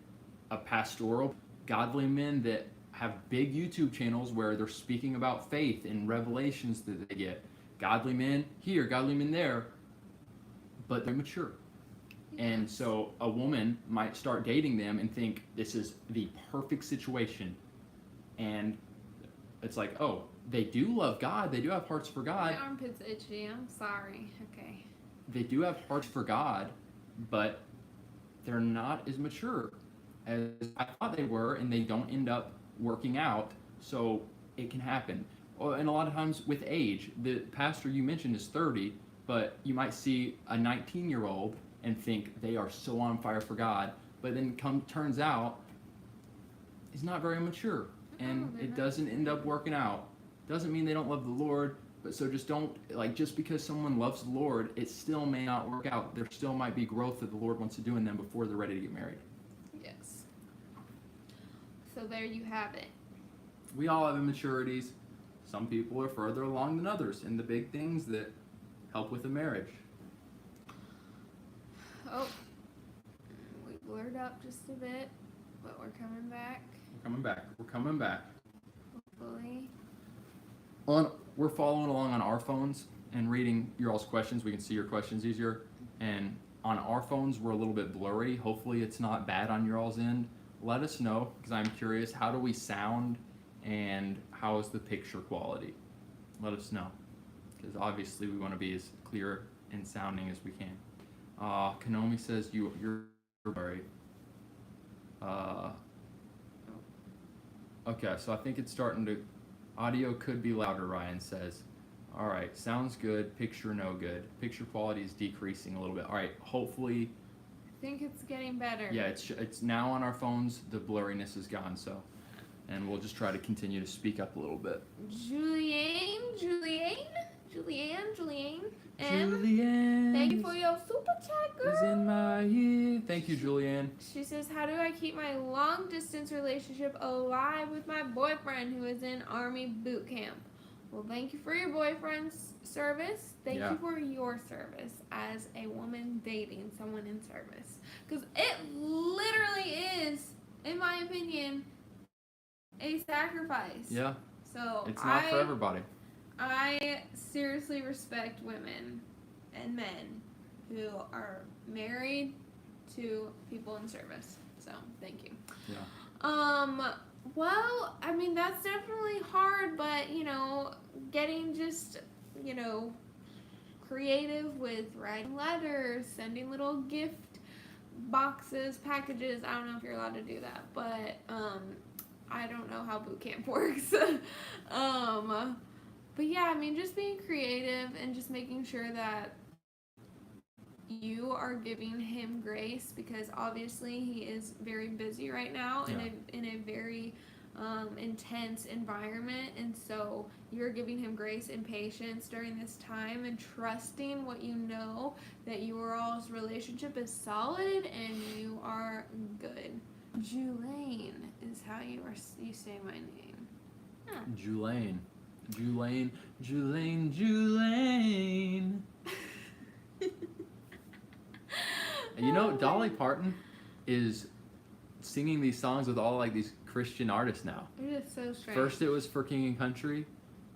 S1: a pastoral, godly men that have big YouTube channels where they're speaking about faith and revelations that they get. Godly men here, godly men there, but they're mature. And so a woman might start dating them and think this is the perfect situation. And it's like, oh, they do love God. They do have hearts for God.
S2: My armpit's itchy. I'm sorry. Okay.
S1: They do have hearts for God, but they're not as mature as I thought they were, and they don't end up working out. So it can happen. And a lot of times with age, the pastor you mentioned is 30, but you might see a 19-year-old and think they are so on fire for God, but then turns out he's not very mature, and it doesn't end up working out. Doesn't mean they don't love the Lord, but so just don't, just because someone loves the Lord, it still may not work out. There still might be growth that the Lord wants to do in them before they're ready to get married.
S2: Yes. So there you have it.
S1: We all have immaturities. Some people are further along than others in the big things that help with a marriage.
S2: Oh, we blurred up just a bit, but we're coming back.
S1: We're coming back.
S2: Hopefully.
S1: We're following along on our phones and reading your all's questions. We can see your questions easier. And on our phones, we're a little bit blurry. Hopefully it's not bad on your all's end. Let us know, because I'm curious, how do we sound and how is the picture quality? Let us know, because obviously we want to be as clear and sounding as we can. Kanomi says you're blurry. Okay, so I think it's starting to... Audio could be louder, Ryan says. All right, sounds good. Picture no good. Picture quality is decreasing a little bit. All right, hopefully...
S2: I think it's getting better.
S1: Yeah, it's now on our phones. The blurriness is gone, so... And we'll just try to continue to speak up a little bit.
S2: Julianne.
S1: Julianne.
S2: Thank you for your super chat, girl.
S1: Is in my ear. Thank you, Julianne.
S2: She says, how do I keep my long distance relationship alive with my boyfriend who is in Army boot camp? Well, thank you for your boyfriend's service. Thank you for your service as a woman dating someone in service. Because it literally is, in my opinion, a sacrifice.
S1: Yeah.
S2: So
S1: it's not for everybody.
S2: I seriously respect women and men who are married to people in service. So thank you.
S1: Yeah.
S2: Well, I mean, that's definitely hard, but getting just, creative with writing letters, sending little gift boxes, packages. I don't know if you're allowed to do that, but I don't know how boot camp works. But yeah, I mean, just being creative and just making sure that you are giving him grace, because obviously he is very busy right now in a very intense environment, and so you're giving him grace and patience during this time and trusting what you know, that your all's relationship is solid and you are good. Julaine is how you say my name. Huh.
S1: Julaine. Dolly Parton is singing these songs with all like these Christian artists now.
S2: It is so strange.
S1: First it was for King and Country,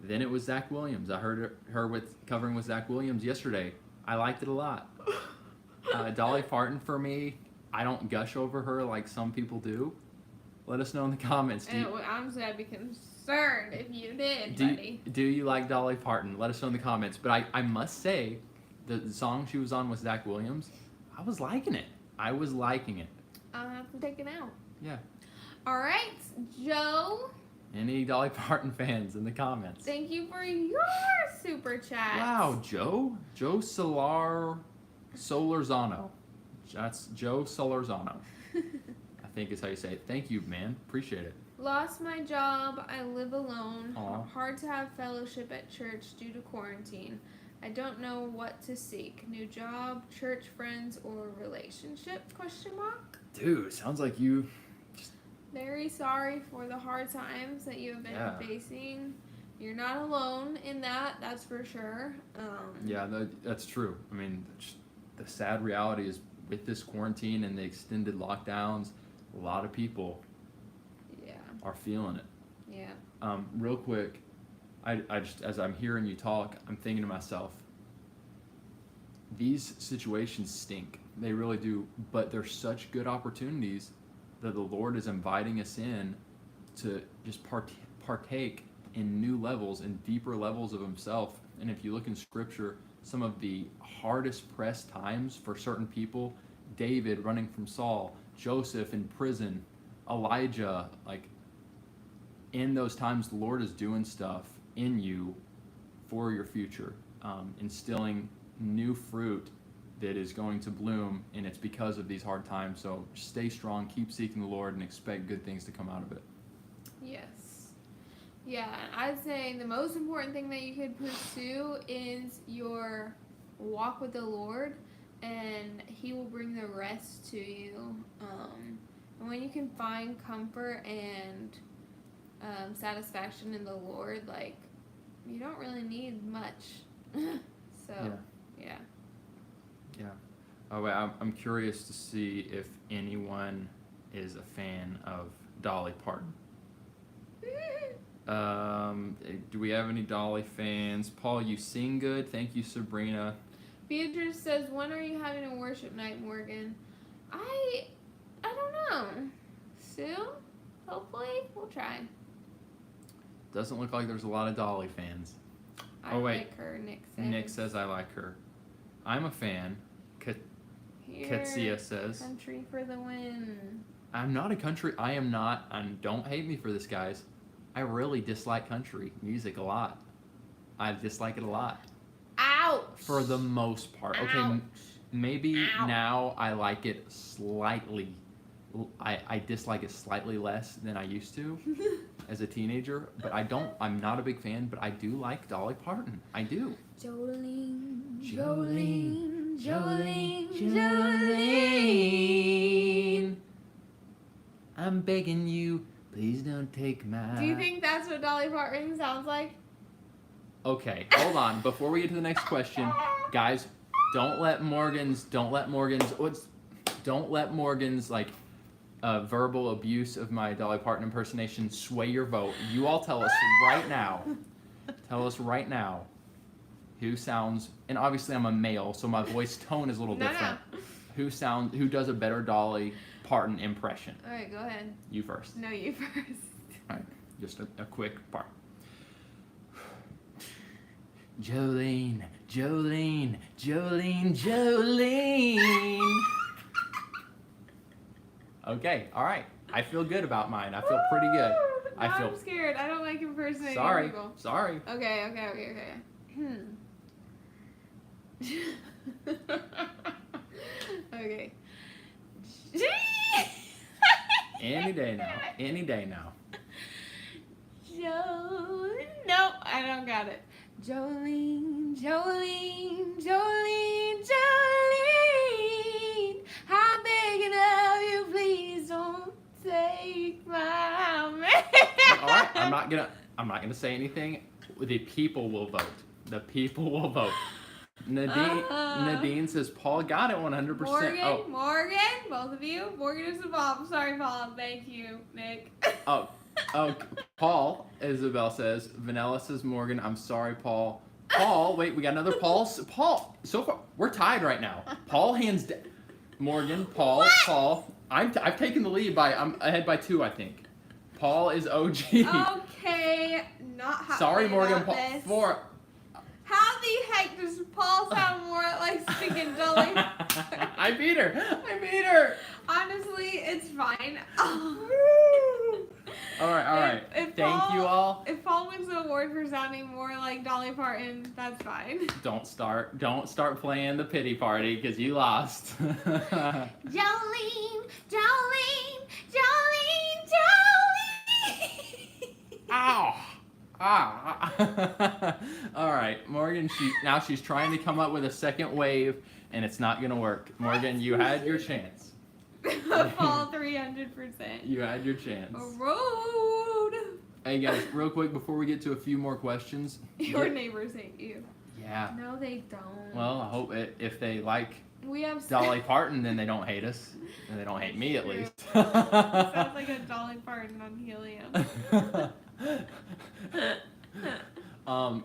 S1: then it was Zach Williams. I heard her covering with Zach Williams yesterday. I liked it a lot. Dolly Parton for me, I don't gush over her like some people do. Let us know in the comments.
S2: Honestly, I'd be concerned if you did, buddy.
S1: Do you like Dolly Parton? Let us know in the comments. But I must say, the song she was on with Zach Williams, I was liking it. I was liking it.
S2: I'll have to take it out.
S1: Yeah.
S2: All right, Joe.
S1: Any Dolly Parton fans in the comments?
S2: Thank you for your super chat.
S1: Wow, Joe Solarzano. That's Joe Solarzano. I think is how you say it. Thank you, man. Appreciate it.
S2: Lost my job. I live alone.
S1: Aw.
S2: Hard to have fellowship at church due to quarantine. I don't know what to seek. New job, church friends, or relationship? Question mark.
S1: Dude, sounds like you.
S2: Very sorry for the hard times that you have been facing. You're not alone in that. That's for sure.
S1: Yeah, that's true. I mean, the sad reality is with this quarantine and the extended lockdowns, a lot of people are feeling it.
S2: Yeah.
S1: Real quick, I just, as I'm hearing you talk, I'm thinking to myself, these situations stink. They really do. But they're such good opportunities that the Lord is inviting us in to just partake in new levels and deeper levels of himself. And if you look in scripture, some of the hardest pressed times for certain people, David running from Saul, Joseph in prison, Elijah, like in those times, the Lord is doing stuff in you for your future, instilling new fruit that is going to bloom, and it's because of these hard times. So stay strong, keep seeking the Lord, and expect good things to come out of it.
S2: Yes. Yeah, I'd say the most important thing that you could pursue is your walk with the Lord, and He will bring the rest to you. And when you can find comfort and satisfaction in the Lord, like, you don't really need much. So, yeah.
S1: Yeah. Oh, wait, I'm curious to see if anyone is a fan of Dolly Parton. Do we have any Dolly fans? Paul, you sing good. Thank you, Sabrina.
S2: Beatrice says, when are you having a worship night, Morgan? I don't know. Soon? Hopefully. We'll try.
S1: Doesn't look like there's a lot of Dolly fans.
S2: I like her, Nick says.
S1: Nick says I like her. I'm a fan. Katsia says.
S2: Country for the win.
S1: I'm not a country. I am not. And don't hate me for this, guys. I really dislike country music a lot. I dislike it a lot.
S2: Ouch!
S1: For the most part.
S2: Ouch.
S1: Okay, maybe
S2: Ouch.
S1: now I like it slightly. I dislike it slightly less than I used to as a teenager. But I'm not a big fan, but I do like Dolly Parton. I do.
S2: Jolene.
S1: I'm begging you, please don't take my...
S2: Do you think that's what Dolly Parton sounds like?
S1: Okay, hold on. Before we get to the next question, guys, don't let Morgan's like verbal abuse of my Dolly Parton impersonation sway your vote. You all tell us right now. Tell us right now who sounds, and obviously I'm a male, so my voice tone is a little different.
S2: No.
S1: Who does a better Dolly Parton impression?
S2: All right, go ahead.
S1: You first.
S2: No, you first.
S1: All right, just a quick part. Jolene. Okay, all right. I feel good about mine. I feel pretty good.
S2: I'm scared. I don't like impersonating people.
S1: Sorry.
S2: Okay. Okay.
S1: Any day now.
S2: No, I don't got it. Jolene. I'm begging of you, please don't take my man.
S1: All right, I'm not gonna say anything. The people will vote. Nadine says Paul got it 100%.
S2: Morgan, both of you. Morgan is the mom. Sorry, Paul. Thank you, Nick.
S1: Oh, Paul, Isabel says. Vanilla says Morgan. I'm sorry, Paul. Paul, wait, we got another Paul. Paul, so far, we're tied right now. Paul hands down. Morgan, Paul,
S2: What?
S1: Paul. I'm taking the lead I'm ahead by 2, I think. Paul is OG.
S2: Okay, not happy
S1: Sorry, Morgan.
S2: about this.
S1: 4.
S2: How the heck does Paul sound more like stinking Dolly?
S1: I beat her.
S2: Honestly, it's fine.
S1: All right.
S2: If
S1: Thank
S2: Paul,
S1: you all.
S2: If Paul wins the award for sounding more like Dolly Parton, that's fine.
S1: Don't start playing the pity party because you lost.
S2: Jolene.
S1: Ow. Ah. All right, Morgan. She's trying to come up with a second wave, and it's not gonna work. Morgan, you had your chance.
S2: Paul 300%.
S1: You had your chance.
S2: Road.
S1: Hey guys, real quick before we get to a few more questions.
S2: Your neighbors hate you.
S1: Yeah.
S2: No, they don't.
S1: Well, I hope if they like
S2: we have
S1: Dolly Parton, then they don't hate us, and they don't hate me at least.
S2: Sounds like a Dolly Parton on helium.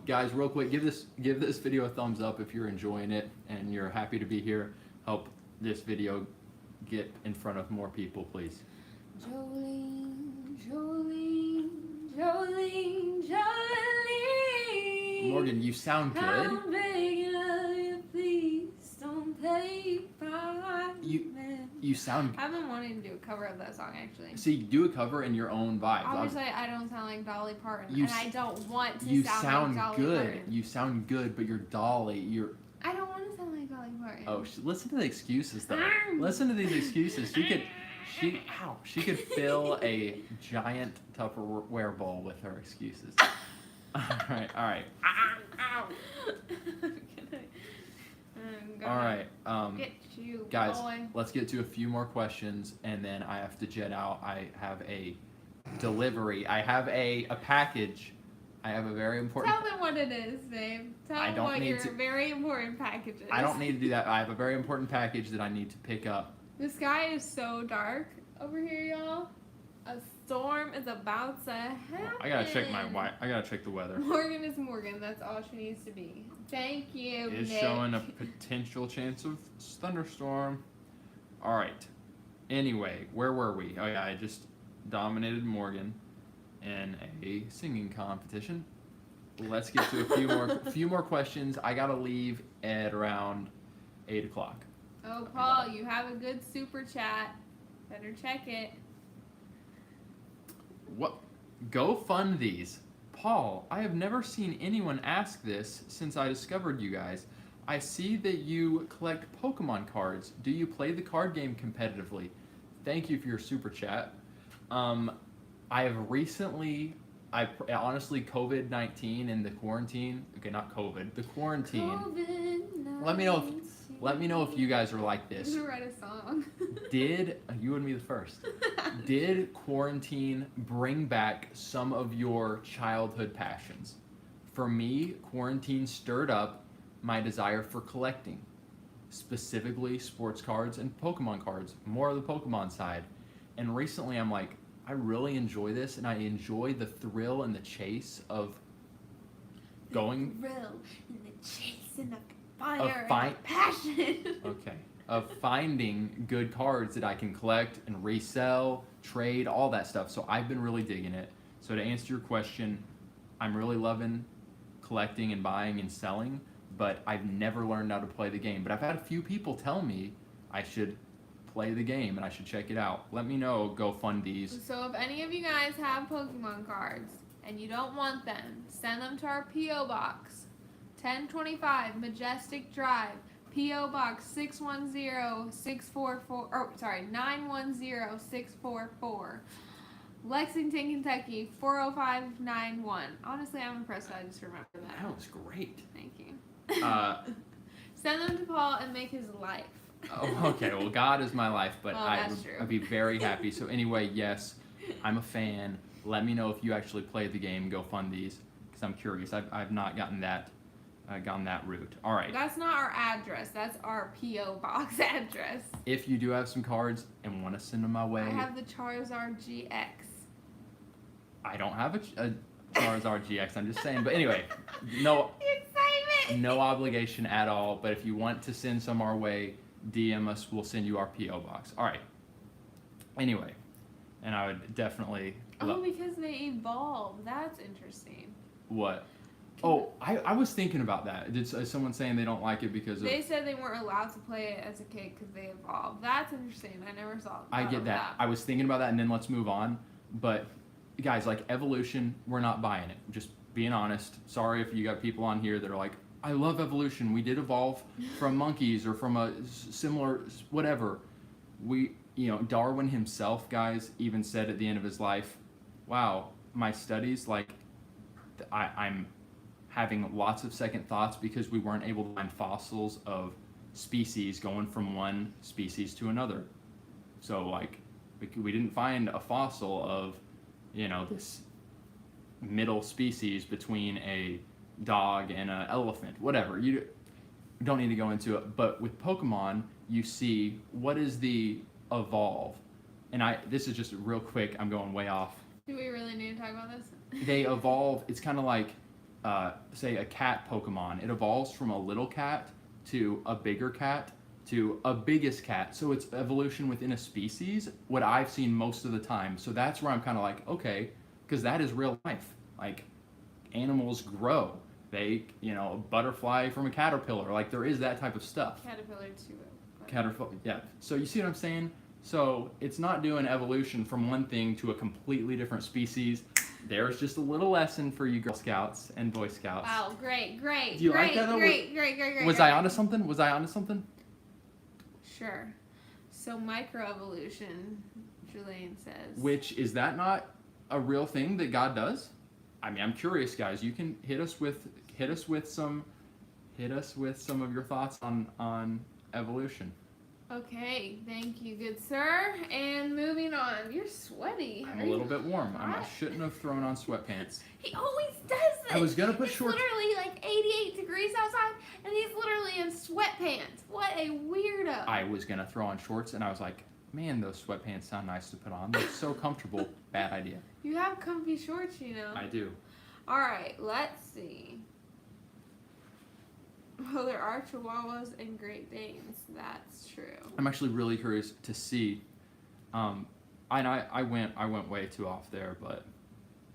S1: Guys, real quick, give this video a thumbs up if you're enjoying it and you're happy to be here. Help this video get in front of more people, please.
S2: Jolene.
S1: Morgan, you sound good.
S2: I'm begging of you, please don't play by
S1: You sound.
S2: I've been wanting to do a cover of that song actually.
S1: See, do a cover in your own vibe.
S2: Obviously, I don't sound like Dolly Parton, and I don't want to sound like Dolly
S1: good.
S2: Parton.
S1: You sound good, but you're Dolly.
S2: I don't want to sound like Dolly Parton.
S1: Oh, listen to the excuses though. Listen to these excuses. She could fill a giant Tupperware bowl with her excuses. All right. All right.
S2: Get you,
S1: guys,
S2: boy.
S1: let's get to a few more questions, and then I have to jet out. I have a delivery. I have a package. I have a very important.
S2: Tell them what it is, babe. Tell them what your very important package is.
S1: I don't need to do that. I have a very important package that I need to pick up.
S2: The sky is so dark over here, y'all. A storm is about to happen.
S1: I gotta check the weather.
S2: Morgan is Morgan. That's all she needs to be. Thank you,
S1: It's
S2: Nick.
S1: showing a potential chance of thunderstorm. All right. Anyway, where were we? Oh yeah, I just dominated Morgan in a singing competition. Let's get to a few more questions. I gotta leave at around 8 o'clock.
S2: Oh, Paul, you have a good super chat. Better check it.
S1: What? Go fund these. Paul, I have never seen anyone ask this since I discovered you guys. I see that you collect Pokemon cards. Do you play the card game competitively? Thank you for your super chat. I have recently, honestly, COVID-19 and the quarantine. Okay, not COVID. The quarantine.
S2: COVID-19.
S1: Let me know if you guys are like this.
S2: I'm gonna write a song.
S1: You and me the first. Did quarantine bring back some of your childhood passions? For me, quarantine stirred up my desire for collecting, specifically sports cards and Pokemon cards, more of the Pokemon side. And recently I'm like, I really enjoy this, and I enjoy the thrill and the chase of going.
S2: The thrill and the chase and the fire and the passion.
S1: Okay. Of finding good cards that I can collect and resell, trade, all that stuff. So I've been really digging it. So to answer your question, I'm really loving collecting and buying and selling, but I've never learned how to play the game. But I've had a few people tell me I should play the game and I should check it out. Let me know, go fund these.
S2: So if any of you guys have Pokemon cards and you don't want them, send them to our P.O. Box, 1025 Majestic Drive, P.O. Box 910-644, Lexington, Kentucky 40591. Honestly, I'm impressed that I just remembered that.
S1: That was great.
S2: Thank you.
S1: Send
S2: them to Paul and make his life.
S1: Oh, okay. Well, God is my life, but
S2: that's true.
S1: I'd be very happy. So anyway, yes, I'm a fan. Let me know if you actually play the game. Go fund these because I'm curious. I've not gotten that gone that route. All right.
S2: That's not our address. That's our P.O. box address.
S1: If you do have some cards and want to send them my way,
S2: I have the Charizard GX.
S1: I don't have a Charizard GX. I'm just saying. But anyway, no,
S2: Excitement.
S1: no obligation at all. But if you want to send some our way, DM us. We'll send you our PO box. All right. Anyway, and I would definitely.
S2: Oh, because they evolve. That's interesting.
S1: What? Oh, I was thinking about that. Is someone saying they don't like it because of...
S2: They said they weren't allowed to play it as a kid because they evolved. That's interesting. I never saw.
S1: I get that. I was thinking about that, and then let's move on. But guys, like evolution, we're not buying it. Just being honest. Sorry if you got people on here that are like, I love evolution. We did evolve from monkeys or from a similar whatever. Darwin himself, guys, even said at the end of his life, wow, my studies, like, I'm having lots of second thoughts because we weren't able to find fossils of species going from one species to another. So, like, we didn't find a fossil of, this middle species between a dog and an elephant, whatever. You don't need to go into it. But with Pokemon, you see what is the evolve. And this is just real quick. I'm going way off.
S2: Do we really need to talk about this?
S1: They evolve. It's kind of like, say, a cat Pokemon. It evolves from a little cat to a bigger cat to a biggest cat. So it's evolution within a species, what I've seen most of the time. So that's where I'm kind of like, okay, because that is real life. Like, animals grow. They, a butterfly from a caterpillar. Like, there is that type of stuff.
S2: Caterpillar too.
S1: Caterpillar, yeah. So you see what I'm saying? So it's not doing evolution from one thing to a completely different species. There's just a little lesson for you Girl Scouts and Boy Scouts.
S2: Wow, great.
S1: Do you like that?
S2: Great.
S1: Was I onto something?
S2: Sure. So microevolution, Julian says.
S1: Which, is that not a real thing that God does? I mean, I'm curious, guys. You can hit us with some of your thoughts on evolution.
S2: Okay, thank you, good sir. And moving on. You're sweaty.
S1: I'm a little bit warm. I shouldn't have thrown on sweatpants.
S2: He always does this.
S1: I was gonna put shorts.
S2: It's literally like 88 degrees outside, and he's literally in sweatpants. What a weirdo.
S1: I was gonna throw on shorts, and I was like, man, those sweatpants sound nice to put on. They're so comfortable. Bad idea.
S2: You have comfy shorts,
S1: I do.
S2: All right, let's see. Well, there are Chihuahuas and Great Danes. That's true.
S1: I'm actually really curious to see. I went way too off there, but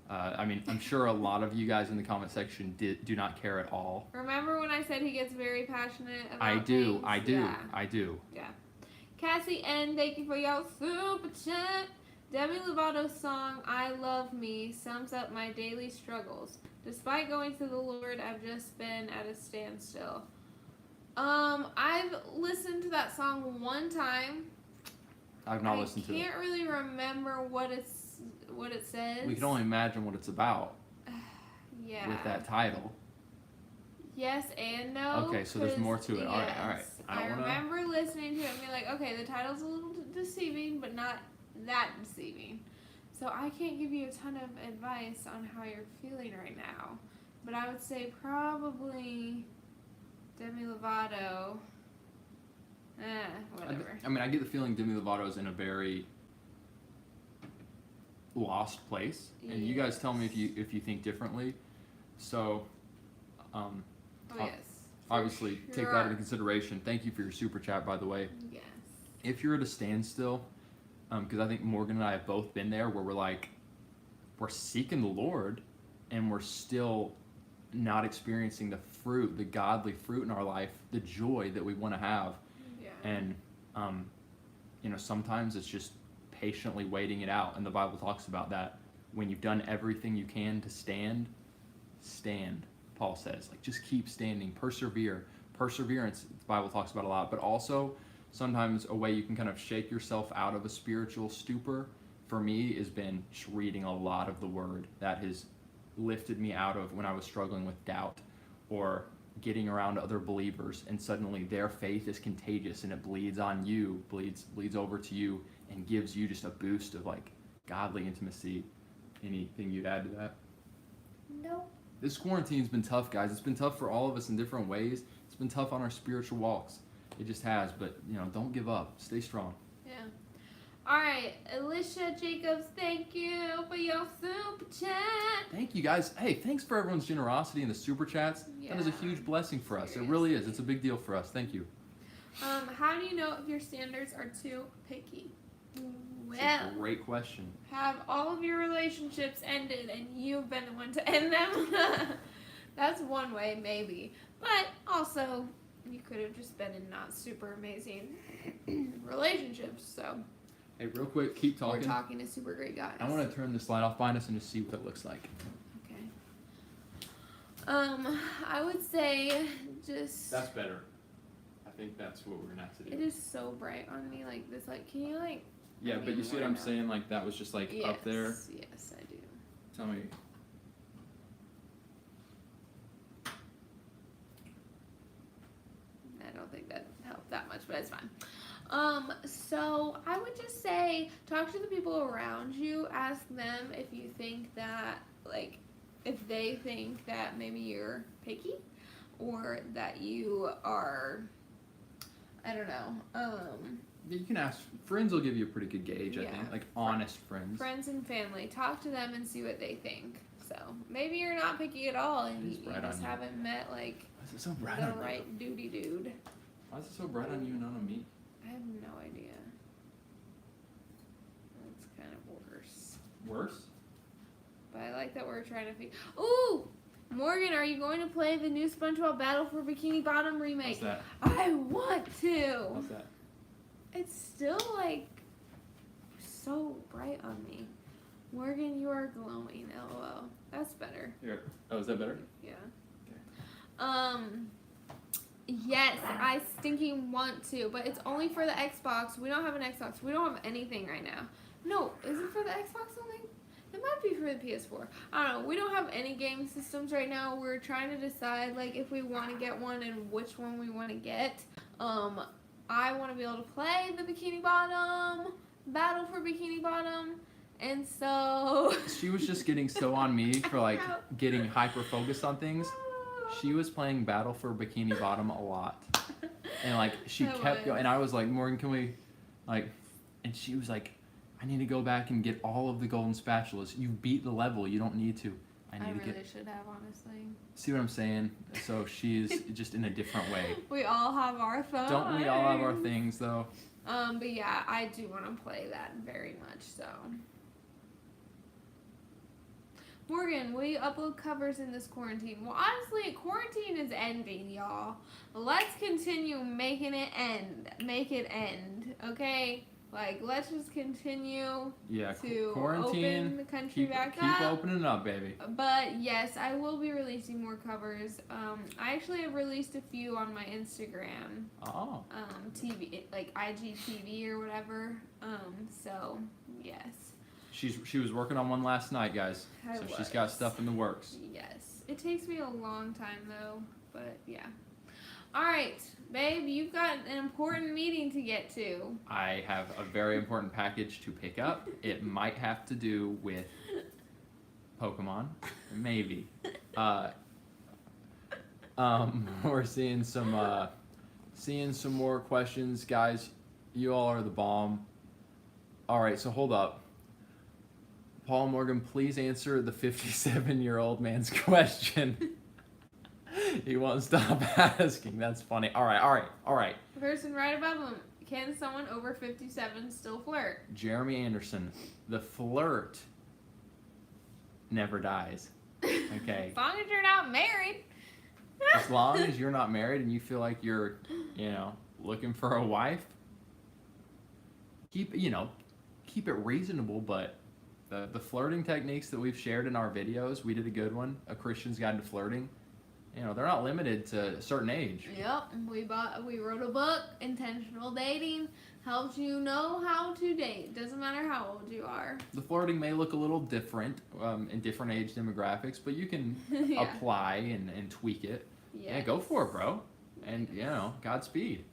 S1: I mean, I'm sure a lot of you guys in the comment section do not care at all.
S2: Remember when I said he gets very passionate about
S1: I do.
S2: Yeah. Cassie N, thank you for your super chat. Demi Lovato's song, I Love Me, sums up my daily struggles. Despite going to the Lord, I've just been at a standstill. I've listened to that song one time.
S1: I've not listened to it.
S2: I can't really remember what it says.
S1: We can only imagine what it's about.
S2: Yeah.
S1: With that title.
S2: Yes and no.
S1: Okay, so there's more to it. All right.
S2: I remember listening to it and being like, okay, the title's a little deceiving, but not that deceiving. So I can't give you a ton of advice on how you're feeling right now. But I would say probably Demi Lovato. Whatever.
S1: I mean, I get the feeling Demi Lovato's in a very lost place. And you guys tell me if you think differently. So,
S2: yes.
S1: Obviously, take that into consideration. Thank you for your super chat, by the way.
S2: Yes.
S1: If you're at a standstill, because I think Morgan and I have both been there, where we're seeking the Lord, and we're still not experiencing the fruit, the godly fruit in our life, the joy that we want to have.
S2: Yeah.
S1: And sometimes it's just patiently waiting it out, and the Bible talks about that. When you've done everything you can to stand. Paul says, like, just keep standing, persevere. Perseverance, the Bible talks about a lot, but also sometimes a way you can kind of shake yourself out of a spiritual stupor, for me, has been reading a lot of the Word. That has lifted me out of when I was struggling with doubt, or getting around other believers, and suddenly their faith is contagious, and it bleeds on you, bleeds over to you, and gives you just a boost of, like, godly intimacy. Anything you'd add to that?
S2: Nope.
S1: This quarantine's been tough, guys. It's been tough for all of us in different ways. It's been tough on our spiritual walks. It just has, but don't give up. Stay strong.
S2: Yeah. All right, Alicia Jacobs, thank you for your super chat.
S1: Thank you, guys. Hey, thanks for everyone's generosity in the super chats. That is a huge blessing for us. It really is. It's a big deal for us. Thank you.
S2: How do you know if your standards are too picky? Well,
S1: That's a great question.
S2: Have all of your relationships ended and you've been the one to end them? That's one way, maybe. But also, you could have just been in not super amazing relationships. So,
S1: hey, real quick, keep talking.
S2: We're talking to super great guys.
S1: I want to turn this light off behind us and just see what it looks like.
S2: Okay. I would say just.
S1: That's better. I think that's what we're gonna have to do.
S2: It is so bright on me, like this. Like, can you like?
S1: Yeah, but you see what I'm saying? Like that was just like up there.
S2: Yes, I do.
S1: Tell me.
S2: I don't think that helped that much, but it's fine. So I would just say talk to the people around you. Ask them if you think that, like, if they think that maybe you're picky, or that you are, I don't know.
S1: You can ask. Friends will give you a pretty good gauge, I think. Like honest friends.
S2: Friends and family. Talk to them and see what they think. So maybe you're not picky at all, and you just haven't met like
S1: Why is it so bright
S2: the
S1: on you?
S2: right dude.
S1: Why is it so bright on you and not on me?
S2: I have no idea. That's kind of worse.
S1: Worse?
S2: But I like that we're trying to figure. Ooh, Morgan, are you going to play the new SpongeBob Battle for Bikini Bottom remake?
S1: What's that?
S2: I want to.
S1: What's that?
S2: It's still like so bright on me. Morgan, you are glowing. LOL. That's better.
S1: Here. Oh, is that better?
S2: Yeah.
S1: Okay.
S2: Yes, I stinking want to, but it's only for the Xbox. We don't have an Xbox. We don't have anything right now. No, is it for the Xbox only? It might be for the PS4. I don't know. We don't have any game systems right now. We're trying to decide like if we want to get one and which one we want to get. I want to be able to play the Bikini Bottom, Battle for Bikini Bottom, and so...
S1: She was just getting so on me for like getting hyper focused on things. She was playing Battle for Bikini Bottom a lot. And like she kept going, and I was like, Morgan, can we like, and she was like, I need to go back and get all of the golden spatulas. You beat the level, you don't need to. I
S2: really should have, honestly.
S1: See what I'm saying? So she's just in a different way.
S2: We all have our things.
S1: Don't we all have our things though?
S2: But yeah, I do want to play that very much, so. Morgan, will you upload covers in this quarantine? Well, honestly, quarantine is ending, y'all. Let's continue making it end. Make it end, okay? Like, let's just continue to
S1: quarantine,
S2: open the country back up.
S1: Keep opening up, baby.
S2: But yes, I will be releasing more covers. I actually have released a few on my Instagram.
S1: Oh.
S2: TV, like IGTV or whatever. So yes.
S1: She was working on one last night, guys. She's got stuff in the works.
S2: Yes. It takes me a long time though, but yeah. All right, babe, you've got an important meeting to get to.
S1: I have a very important package to pick up. It might have to do with Pokemon, maybe. We're seeing some more questions, guys. You all are the bomb. All right, so hold up. Paul Morgan, please answer the 57-year-old man's question. He won't stop asking. That's funny. All right.
S2: The person right above him. Can someone over 57 still flirt?
S1: Jeremy Anderson. The flirt never dies. Okay.
S2: As long as you're not married.
S1: As long as you're not married and you feel like you're, looking for a wife, keep it reasonable, but the flirting techniques that we've shared in our videos, we did a good one, A Christian's Guide to Flirting. They're not limited to a certain age.
S2: Yep, we wrote a book, Intentional Dating, helps you know how to date. Doesn't matter how old you are.
S1: The flirting may look a little different in different age demographics, but you can apply and tweak it. Yes. Yeah, go for it, bro. And Godspeed.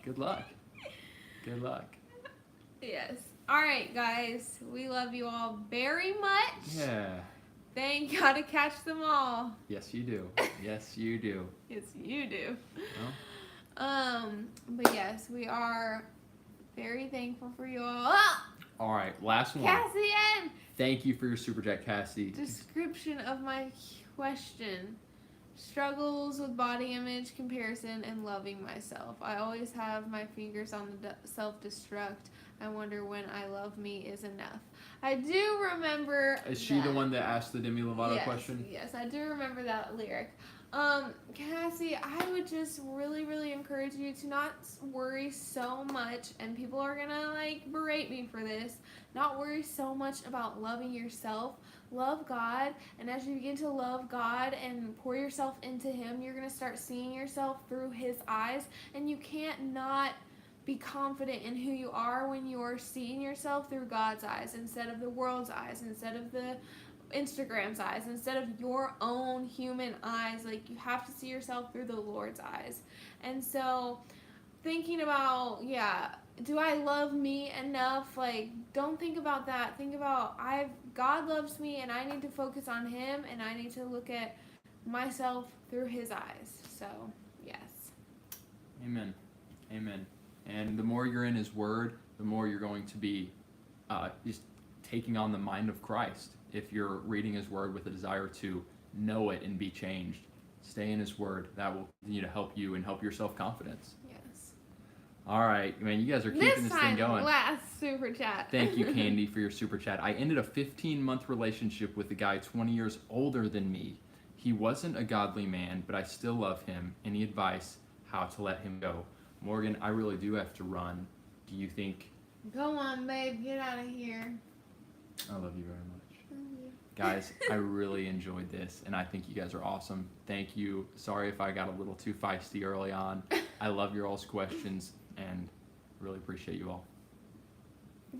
S1: Good luck. Good luck.
S2: Yes. All right, guys. We love you all very much.
S1: Yeah.
S2: They gotta catch them all.
S1: Yes, you do. Yes, you do.
S2: Yes, you do.
S1: Well,
S2: But yes, we are very thankful for you all. Ah!
S1: all right, last one.
S2: Cassian!
S1: Thank you for your super chat, Cassie.
S2: Description of my question. Struggles with body image, comparison, and loving myself. I always have my fingers on the self-destruct. I wonder when I love me is enough. I do remember.
S1: Is she the one that asked the Demi Lovato question?
S2: Yes, I do remember that lyric. Cassie, I would just really, really encourage you to not worry so much, and people are gonna like berate me for this. Not worry so much about loving yourself. Love God, and as you begin to love God and pour yourself into Him, you're gonna start seeing yourself through His eyes, and you can't not be confident in who you are when you are seeing yourself through God's eyes instead of the world's eyes, instead of the Instagram's eyes, instead of your own human eyes. Like, you have to see yourself through the Lord's eyes. And so thinking about, do I love me enough? Like, don't think about that. Think about, God loves me, and I need to focus on Him, and I need to look at myself through His eyes. So yes.
S1: Amen. Amen. And the more you're in His Word, the more you're going to be just taking on the mind of Christ. If you're reading His Word with a desire to know it and be changed, stay in His Word. That will continue to help you and help your self-confidence.
S2: Yes.
S1: All right, man, you guys are keeping this thing going.
S2: Last super chat.
S1: Thank you, Candy, for your super chat. I ended a 15-month relationship with a guy 20 years older than me. He wasn't a godly man, but I still love him. Any advice how to let him go? Morgan, I really do have to run. Do you think...
S2: Go on, babe. Get out of here.
S1: I love you very much. Guys, I really enjoyed this, and I think you guys are awesome. Thank you. Sorry if I got a little too feisty early on. I love your all's questions, and really appreciate you all.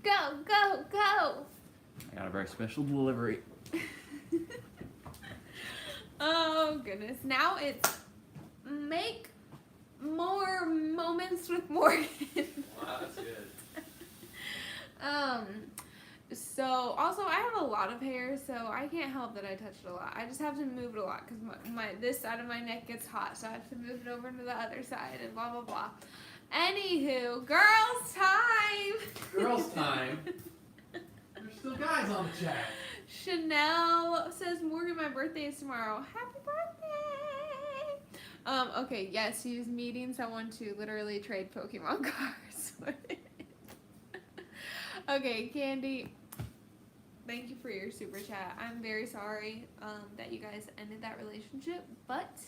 S2: Go, go, go!
S1: I got a very special delivery.
S2: Oh, goodness. Now it's make more moments with Morgan.
S1: Wow, that's good.
S2: So, also, I have a lot of hair, so I can't help that I touch it a lot. I just have to move it a lot, because this side of my neck gets hot, so I have to move it over to the other side, and blah, blah, blah. Anywho, girls' time!
S1: Girls' time? There's still guys on the chat.
S2: Chanel says, Morgan, my birthday is tomorrow. Happy birthday! Okay, yes, she's meeting someone to literally trade Pokemon cards with. Okay, Candy, thank you for your super chat. I'm very sorry that you guys ended that relationship, but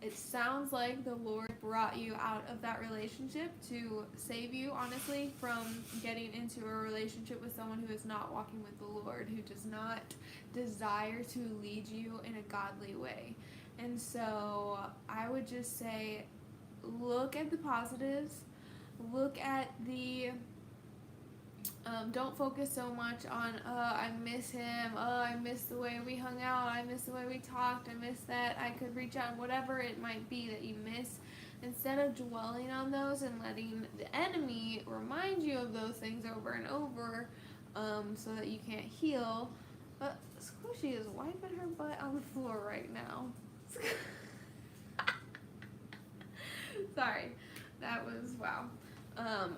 S2: it sounds like the Lord brought you out of that relationship to save you, honestly, from getting into a relationship with someone who is not walking with the Lord, who does not desire to lead you in a godly way. And so I would just say, look at the positives, look at the... don't focus so much on, I miss him, I miss the way we hung out, I miss the way we talked, I miss that I could reach out, whatever it might be that you miss. Instead of dwelling on those and letting the enemy remind you of those things over and over, so that you can't heal. But Squishy is wiping her butt on the floor right now. Sorry, that was, wow.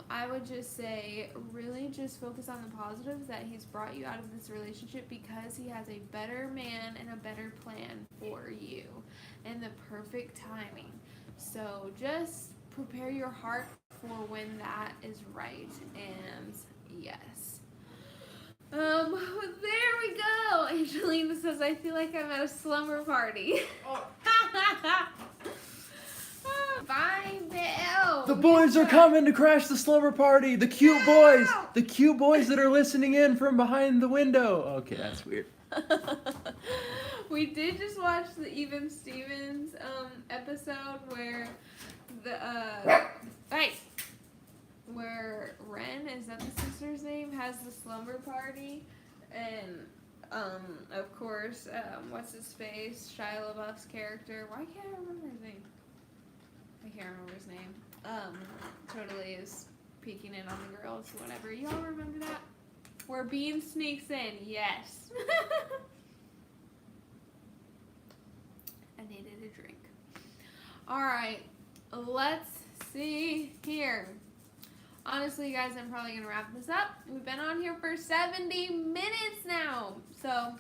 S2: I would just say, really just focus on the positives that he's brought you out of this relationship, because he has a better man and a better plan for you and the perfect timing. So just prepare your heart for when that is right, and yes. There we go. Angelina says, I feel like I'm at a slumber party. Oh. Bye, Bill.
S1: The boys are coming to crash the slumber party. The cute boys. The cute boys that are listening in from behind the window. Okay, that's weird.
S2: We did just watch the Even Stevens episode where where Ren, is that the sister's name, has the slumber party, and of course, what's his face, Shia LaBeouf's character. Why can't I remember his name? I can't remember his name. Totally is peeking in on the girls, whatever. Y'all remember that? Where Bean sneaks in, yes. drink. All right, let's see here. Honestly, you guys, I'm probably going to wrap this up. We've been on here for 70 minutes now. So,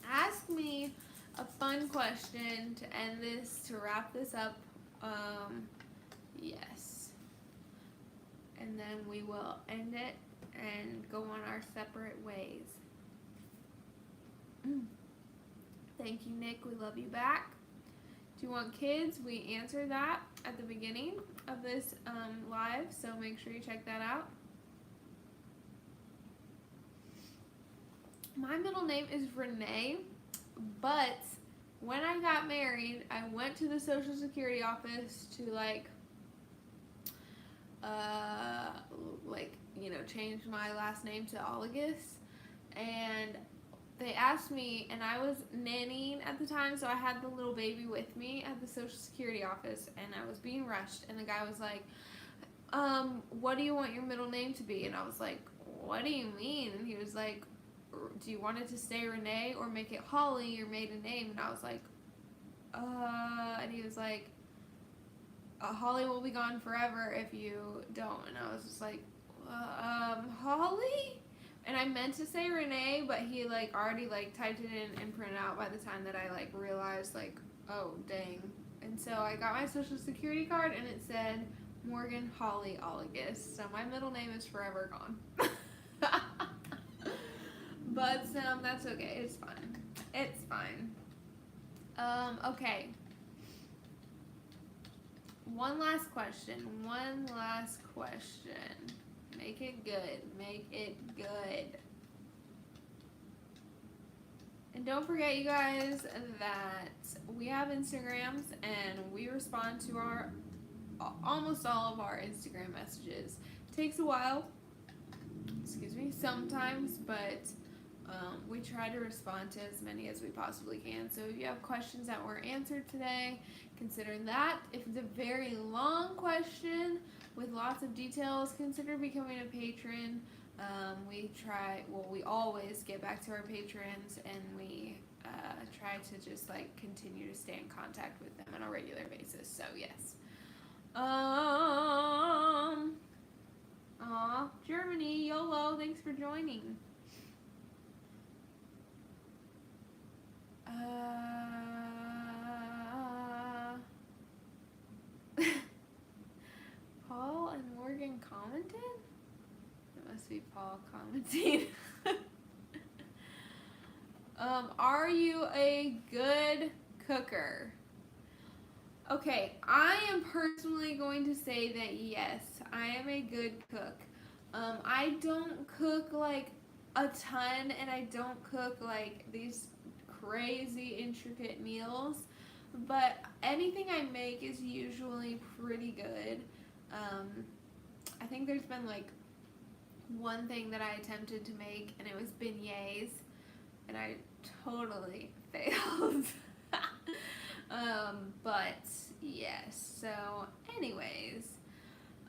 S2: ask me a fun question to end this, to wrap this up. Yes. And then we will end it and go on our separate ways. Thank you, Nick. We love you back. Do you want kids? We answered that at the beginning of this live, so make sure you check that out. My middle name is Renee, but when I got married, I went to the Social Security office to change my last name to Olligus, and they asked me, and I was nannying at the time, so I had the little baby with me at the Social Security office, and I was being rushed, and the guy was like, what do you want your middle name to be? And I was like, what do you mean? And he was like, do you want it to stay Renee or make it Holly, your maiden name? And I was like, and he was like, Holly will be gone forever if you don't. And I was just like, Holly? And I meant to say Renee, but he already typed it in printed out by the time that I realized oh dang. And so I got my Social Security card and it said Morgan Holly Olligus. So my middle name is forever gone. But that's okay. It's fine. It's fine. Okay. One last question. Make it good. Make it good. And don't forget, you guys, that we have Instagrams and we respond to almost all of our Instagram messages. It takes a while, sometimes, but we try to respond to as many as we possibly can. So if you have questions that weren't answered today, consider that. If it's a very long question with lots of details, consider becoming a patron. We always get back to our patrons, and we try to just continue to stay in contact with them on a regular basis. So yes. Germany, YOLO, thanks for joining. Paul and Morgan commented? It must be Paul commenting. Are you a good cooker? Okay, I am personally going to say that yes, I am a good cook. I don't cook a ton, and I don't cook these crazy intricate meals, but anything I make is usually pretty good. I think there's been one thing that I attempted to make, and it was beignets, and I totally failed. But yes, so anyways,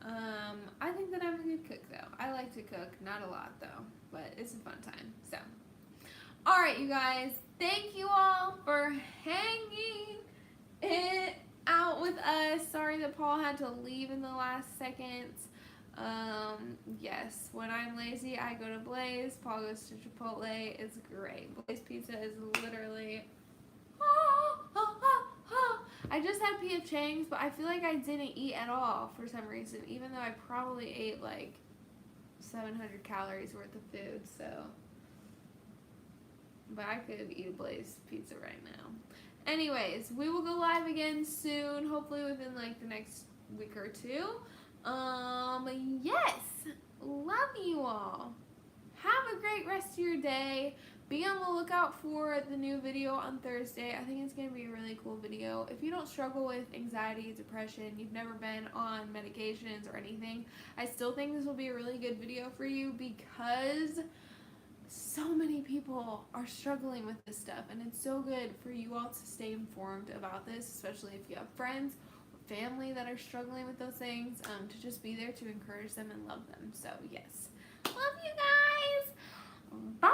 S2: I think that I'm a good cook though. I like to cook, not a lot though, but it's a fun time. So alright, you guys, thank you all for hanging it out with us. Sorry that Paul had to leave in the last seconds. Yes, when I'm lazy, I go to Blaze. Paul goes to Chipotle. It's great. Blaze Pizza is literally... I just had P.F. Chang's, but I feel like I didn't eat at all for some reason, even though I probably ate 700 calories worth of food, so... But I could eat a Blaze Pizza right now. Anyways, we will go live again soon, hopefully within the next week or two. Yes, love you all. Have a great rest of your day. Be on the lookout for the new video on Thursday. I think it's going to be a really cool video. If you don't struggle with anxiety, depression, you've never been on medications or anything, I still think this will be a really good video for you because so many people are struggling with this stuff, and it's so good for you all to stay informed about this, especially if you have friends or family that are struggling with those things, to just be there to encourage them and love them. So yes, love you guys. Bye.